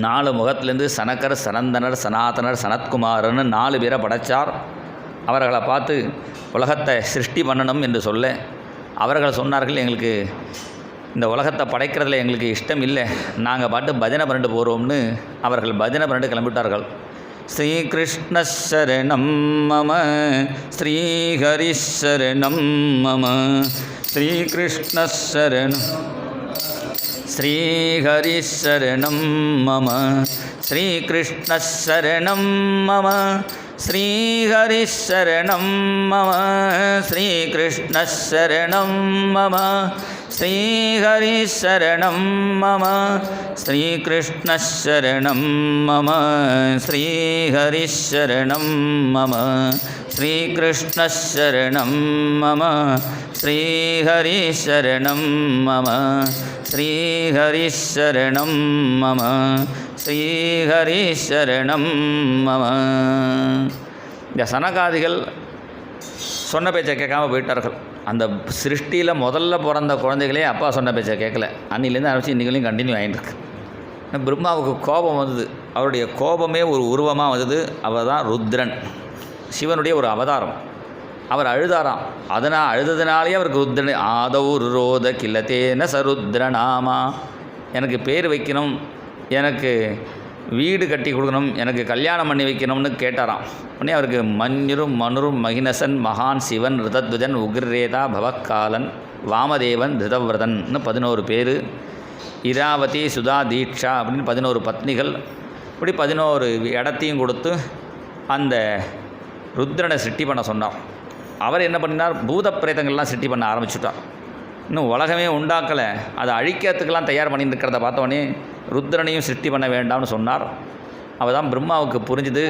4 முகத்திலேருந்து சனகர், சனந்தனர், சனாதனர், சனத்குமாரன்னு 4 பேரை படைத்தார். அவர்களை பார்த்து உலகத்தை சிருஷ்டி பண்ணணும் என்று சொல்ல அவர்கள் சொன்னார்கள், எங்களுக்கு இந்த உலகத்தை படைக்கிறதுல எங்களுக்கு இஷ்டம் இல்லை, நாங்கள் பாட்டு பஜனை பண்ணிட்டு போகிறோம்னு அவர்கள் பஜனை பண்ணிட்டு கிளம்பிவிட்டார்கள். ஸ்ரீகிருஷ்ணசரணம் மம ஸ்ரீஹரிசரணம் மம ஸ்ரீகிருஷ்ணசரணம் ஸ்ரீஹரிசரணம் மம ஸ்ரீகிருஷ்ணசரணம் மம ஸ்ரீஹரிசரணம் மம ஸ்ரீகிருஷ்ணசரணம் மம ஸ்ரீஹரிசரணம் மம ஸ்ரீகிருஷ்ணசரணம் மம ஸ்ரீஹரிசரணம் மம ஸ்ரீகிருஷ்ணசரணம் மம ஸ்ரீஹரிசரணம் மம ஸ்ரீஹரிசரணம் மம ஸ்ரீஹரிசரணம் மம. இந்த சனகாதிகள் சொன்ன பேச்சை கேட்காம போயிட்டார்கள். அந்த சிருஷ்டியில் முதல்ல பிறந்த குழந்தைகளே அப்பா சொன்ன பேச்சை கேட்கல. அன்னிலேருந்து ஆரம்பித்து இன்றைக்களையும் கண்டினியூ ஆகிட்டுருக்கு. பிரம்மாவுக்கு கோபம் வந்தது. அவருடைய கோபமே ஒரு உருவமாக வந்தது. அவர் தான் ருத்ரன், சிவனுடைய ஒரு அவதாரம். அவர் அழுதாராம். அதனால் அழுததுனாலே அவருக்கு ருத்ரன். ஆதவு ரோத கில்லத்தேன சருத்ரநாமா. எனக்கு பேர் வைக்கணும், எனக்கு வீடு கட்டி கொடுக்கணும், எனக்கு கல்யாணம் பண்ணி வைக்கணும்னு கேட்டாராம். உடனே அவருக்கு மஞ்சுரும் மனுரும் மகினசன் மகான் சிவன் ரிதத்வஜன் உக்ரேதா பவக்காலன் வாமதேவன் திருதவிரதன்னு 11 பேர், இராவதி சுதா தீட்சா அப்படின்னு 11 பத்னிகள், இப்படி 11 இடத்தையும் கொடுத்து அந்த ருத்ரனை சிருஷ்டி பண்ண சொன்னார். அவர் என்ன பண்ணினார், பூத பிரேதங்கள்லாம் சிருஷ்டி பண்ண ஆரம்பிச்சுட்டார். இன்னும் உலகமே உண்டாக்கலை, அதை அழிக்கிறதுக்கெல்லாம் தயார் பண்ணிட்டு இருக்கிறத பார்த்தோன்னே ருத்ரனையும் சிருஷ்டி பண்ண வேண்டாம்னு சொன்னார். அவள் தான் பிரம்மாவுக்கு புரிஞ்சுது,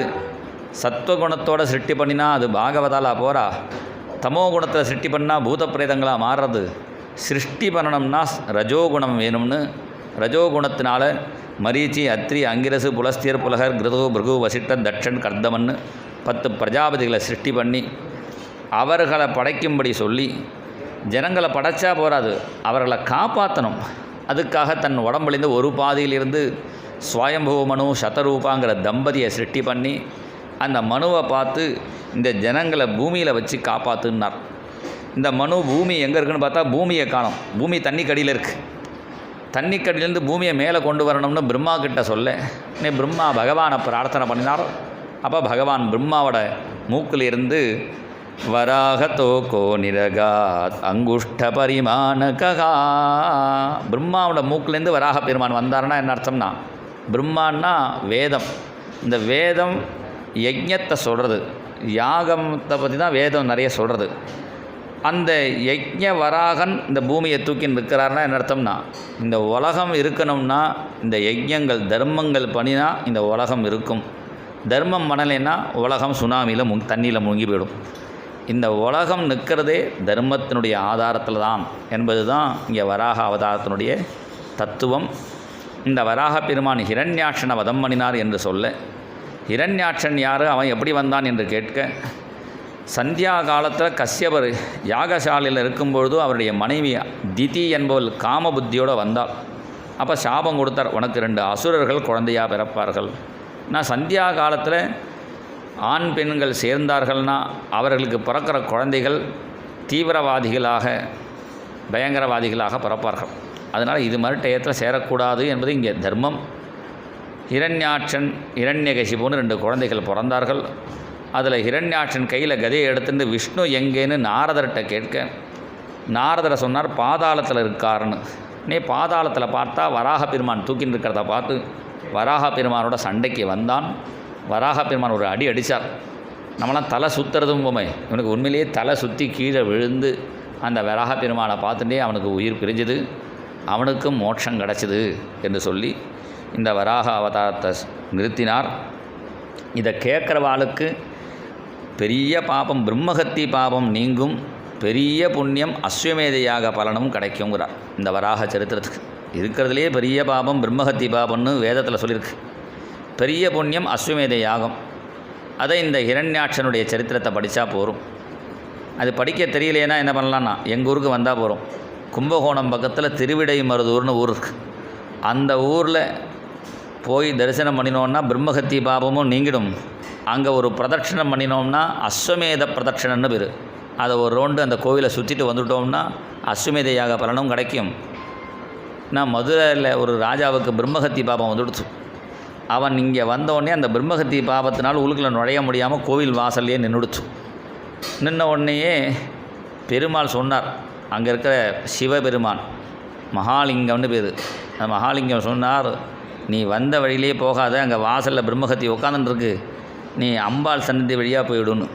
சத்வகுணத்தோடு சிருஷ்டி பண்ணினா அது பாகவதாலா போகிறா, தமோ குணத்தில் சிருஷ்டி பண்ணால் பூத பிரேதங்களாக மாறுறது, சிருஷ்டி பண்ணணும்னா ரஜோகுணம் வேணும்னு ரஜோகுணத்தினால மரீச்சி அத்ரி அங்கிரசு புலஸ்தியர் புலகர் கிருது பிருகு வசிஷ்டன் தட்சன் கர்தமன்னு 10 பிரஜாபதிகளை சிருஷ்டி பண்ணி அவர்களை படைக்கும்படி சொல்லி, ஜனங்களை படைச்சா போகாது, அவர்களை காப்பாற்றணும். அதுக்காக தன் உடம்புலேருந்து ஒரு பாதியிலிருந்து ஸ்வயம்புவ மனு சதரூபாங்கிற தம்பதியை சிருஷ்டி பண்ணி அந்த மனுவை பார்த்து இந்த ஜனங்களை பூமியில் வச்சு காப்பாற்றுனார். இந்த மனு பூமி எங்கே இருக்குன்னு பார்த்தா பூமியை காணும். பூமி தண்ணிக்கடியில் இருக்குது. தண்ணிக்கடியிலேருந்து பூமியை மேலே கொண்டு வரணும்னு பிரம்மா கிட்ட சொல்ல பிரம்மா பகவானை பிரார்த்தனை பண்ணினார். அப்போ பகவான் பிரம்மாவோட மூக்கில் இருந்து வராகதோ கோ நிரகாத் அங்குஷ்ட பரிமாணகா, பிரம்மாவோட மூக்கிலேருந்து வராக பெருமான் வந்தார்னா என்ன அர்த்தம்னா, பிரம்மான்னா வேதம். இந்த வேதம் யஜ்ஞத்தை சொல்கிறது, யாகத்தை பற்றி தான் வேதம் நிறைய சொல்கிறது. அந்த யஜ்ஞ வராகன் இந்த பூமியை தூக்கின்னு இருக்கிறாருன்னா என்ன அர்த்தம்னா, இந்த உலகம் இருக்கணும்னா இந்த யஜ்ஞங்கள் தர்மங்கள் பண்ணினா இந்த உலகம் இருக்கும். தர்மம் பண்ணலைன்னா உலகம் சுனாமியில் தண்ணியில் முங்கி போயிடும். இந்த உலகம் நிற்கிறதே தர்மத்தினுடைய ஆதாரத்தில் தான் என்பது தான் இங்கே வராக அவதாரத்தினுடைய தத்துவம். இந்த வராக பெருமான் ஹிரண்யாட்சனை வதம் பண்ணினார் என்று சொல்ல, ஹிரண்யாட்சன் யார், அவன் எப்படி வந்தான் என்று கேட்க, சந்தியா காலத்தில் கஷ்யபர் யாகசாலையில் இருக்கும்பொழுது அவருடைய மனைவி திதி என்பவள் காம புத்தியோடு வந்தாள். அப்போ சாபம் கொடுத்தார், உனக்கு 2 அசுரர்கள் குழந்தையாக பிறப்பார்கள். நான் சந்தியா காலத்தில் ஆண் பெண்கள் சேர்ந்தார்கள்னா அவர்களுக்கு பிறக்கிற குழந்தைகள் தீவிரவாதிகளாக பயங்கரவாதிகளாக பிறப்பார்கள். அதனால் இது மாதிரி டயத்தில் சேரக்கூடாது என்பது இங்கே தர்மம். ஹிரண்யாட்சன் ஹிரண்யகசிபுன்னு 2 குழந்தைகள் பிறந்தார்கள். அதில் ஹிரண்யாட்சன் கையில் கதையை எடுத்துட்டு விஷ்ணு எங்கேன்னு நாரதர்கிட்ட கேட்க, நாரதரை சொன்னார் பாதாளத்தில் இருக்காருன்னு. பாதாளத்தில் பார்த்தா வராக பெருமான் தூக்கின்னு இருக்கிறத பார்த்து வராக பெருமானோட சண்டைக்கு வந்தான். வராக பெருமான் ஒரு அடி அடித்தார். நம்மளாம் தலை சுற்றுறதும் போமே, இவனுக்கு உண்மையிலேயே தலை சுற்றி கீழே விழுந்து அந்த வராக பெருமானை பார்த்துட்டே அவனுக்கு உயிர் பிரிஞ்சுது, அவனுக்கும் மோட்சம் கிடச்சிது என்று சொல்லி இந்த வராக அவதாரத்தை நிறுத்தினார். இதை கேட்குறவாளுக்கு பெரிய பாபம் பிரம்மஹத்தி பாபம் நீங்கும், பெரிய புண்ணியம் அஸ்வமேதையாக பலனும் கிடைக்குங்கிறார். இந்த வராக சரித்திரத்துக்கு இருக்கிறதுலே பெரிய பாபம் பிரம்மஹத்தி பாபம்னு வேதத்தில் சொல்லியிருக்கு. பெரிய புண்ணியம் அஸ்வமேத யாகம். அதை இந்த ஹிரண்யாட்சனுடைய சரித்திரத்தை படித்தா போகும். அது படிக்க தெரியலைன்னா என்ன பண்ணலான்னா எங்கள் ஊருக்கு வந்தால் போகிறோம். கும்பகோணம் பக்கத்தில் திருவிடைமருதூர்னு ஊர் இருக்குது. அந்த ஊரில் போய் தரிசனம் பண்ணினோன்னா பிரம்மஹத்தி பாபமும் நீங்கிடும். அங்கே ஒரு பிரதட்சணம் பண்ணினோம்னா அஸ்வமேத பிரதட்சணன்னு பேர். அதை ஒரு ரவுண்டு அந்த கோவிலை சுற்றிட்டு வந்துட்டோம்னா அஸ்வமேத யாக பலனும் கிடைக்கும். நான் மதுரையில் ஒரு ராஜாவுக்கு பிரம்மஹத்தி பாபம் வந்துடுச்சு. அவன் இங்கே வந்தோடனே அந்த பிரம்மஹத்தி பாபத்தினால் உள்ளுக்குள்ள நுழைய முடியாமல் கோவில் வாசல்லையே நின்றுடுச்சு. நின்ன உடனேயே பெருமாள் சொன்னார், அங்கே இருக்கிற சிவபெருமான் மகாலிங்கம்னு பேர், அந்த மகாலிங்கம் சொன்னார், நீ வந்த வழியிலே போகாத, அங்கே வாசலில் பிரம்மஹத்தி உட்காந்துருக்கு, நீ அம்பாள் சன்னதி வழியாக போயிடுன்னு.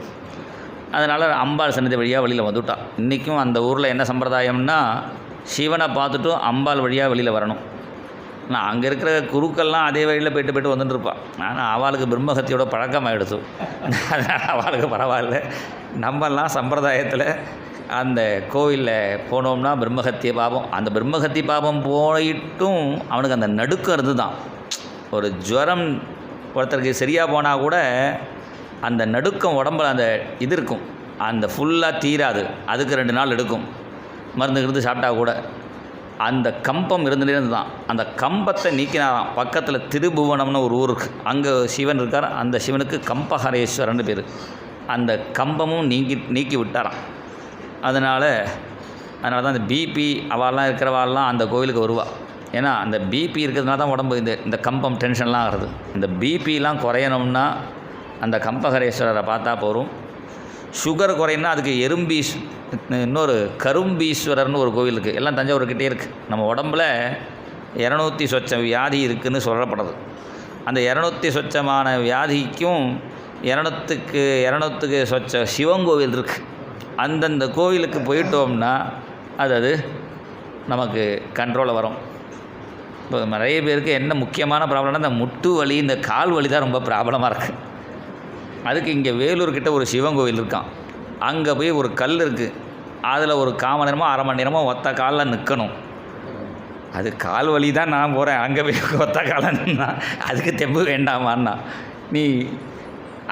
அதனால் அம்பாள் சன்னதி வழியாக வெளியில் வந்துவிட்டான். இன்றைக்கும் அந்த ஊரில் என்ன சம்பிரதாயம்னா, சிவனை பார்த்துட்டும் அம்பாள் வழியாக வெளியில் வரணும். ஆனால் அங்கே இருக்கிற குருக்கள்லாம் அதே வழியில் போய்ட்டு வந்துட்டுருப்பாள். ஆனால் அவளுக்கு பிரம்மஹத்தியோட பழக்கம் ஆகிடுச்சு. அதனால் அவளுக்கு பரவாயில்ல. நம்மெல்லாம் சம்பிரதாயத்தில் அந்த கோவிலில் போனோம்னா பிரம்மஹத்திய பாபம், அந்த பிரம்மஹத்தி பாபம் போயிட்டும் அவனுக்கு அந்த நடுக்கம் இருந்து தான். ஒரு ஜுரம் ஒருத்தருக்கு சரியாக போனால் கூட அந்த நடுக்கம் உடம்புல அந்த இது இருக்கும், அந்த ஃபுல்லாக தீராது, அதுக்கு 2 நாள் எடுக்கும். மருந்து சாப்பிட்டா கூட அந்த கம்பம் இருந்துகிட்டே இருந்து தான். அந்த கம்பத்தை நீக்கினாராம். பக்கத்தில் திருபுவனம்னு ஒரு ஊர் இருக்குது, அங்கே சிவன் இருக்கார். அந்த சிவனுக்கு கம்பஹரேஸ்வரன் பேர். அந்த கம்பமும் நீக்கி விட்டாராம். அதனால் தான் அந்த பிபி அவெல்லாம் இருக்கிறவாள்லாம் அந்த கோவிலுக்கு வருவாள். ஏன்னா அந்த பிபி இருக்கிறதுனால தான் உடம்பு இந்த கம்பம் டென்ஷன்லாம் ஆகிறது. இந்த பிபிலாம் குறையணும்னா அந்த கம்பஹரேஸ்வரரை பார்த்தா போகும். சுகர் குறையணும்னா அதுக்கு இன்னொரு கரும்பீஸ்வரர்னு ஒரு கோவில் இருக்குது, எல்லாம் தஞ்சாவூர்கிட்டே இருக்குது. நம்ம உடம்பில் 200 சொச்சம் வியாதி இருக்குதுன்னு சொல்லப்படுறது. அந்த 200 சொச்சமான வியாதிக்கும் 200க்கு சொச்ச சிவங்கோவில் இருக்குது. அந்தந்த கோவிலுக்கு போயிட்டோம்னா அது நமக்கு கண்ட்ரோலில் வரும். இப்போ நிறைய பேருக்கு என்ன முக்கியமான ப்ராப்ளம்னா, இந்த முட்டு வலி, இந்த கால் வலி தான் ரொம்ப ப்ராப்ளமாக இருக்குது. அதுக்கு இங்கே வேலூர்கிட்ட ஒரு சிவன் கோவில் இருக்கான். அங்கே போய் ஒரு கல் இருக்குது, அதில் ஒரு 1/4 மணி நேரமோ 1/2 மணி நேரமோ ஒத்த காலில் நிற்கணும். அது கால் வலி தான் நான் போகிறேன், அங்கே போய் ஒத்த காலில் நின்னா அதுக்கு தெம்பு வேண்டாமான்னா, நீ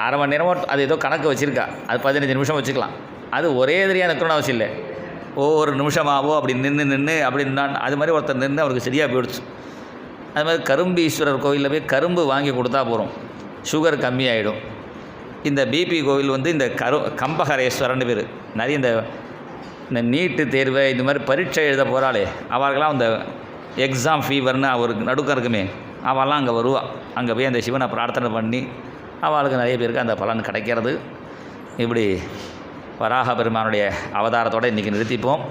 1/2 மணி நேரமோ அது ஏதோ கணக்கு வச்சுருக்கா, அது 15 நிமிஷம் வச்சுக்கலாம். அது ஒரே எதிரியாக நிற்கணும்னு அவசியம் இல்லை, ஒவ்வொரு நிமிஷமாகவோ அப்படி நின்று அப்படின்னா அது மாதிரி ஒருத்தர் நின்று அவருக்கு சரியாக போயிடுச்சு. அது மாதிரி கரும்பீஸ்வரர் கோவிலில் போய் கரும்பு வாங்கி கொடுத்தா போகிறோம், சுகர் கம்மியாகிடும். இந்த பிபி கோவில் இந்த கம்பஹரேஸ்வரன் பேர். நிறைய இந்த நீட்டு தேர்வை இந்த மாதிரி பரீட்சை எழுத போகிறாளே அவர்களுக்கெல்லாம் இந்த எக்ஸாம் ஃபீவர்னு ஒரு நடுக்கம் இருக்குமே, அவெல்லாம் அங்கே வருவாள். அங்கே போய் அந்த சிவனை பிரார்த்தனை பண்ணி அவளுக்கு நிறைய பேருக்கு அந்த பலன் கிடைக்கிறது. இப்படி வராக பெருமானுடைய அவதாரத்தோடு இன்றைக்கி நிறுத்திப்போம்.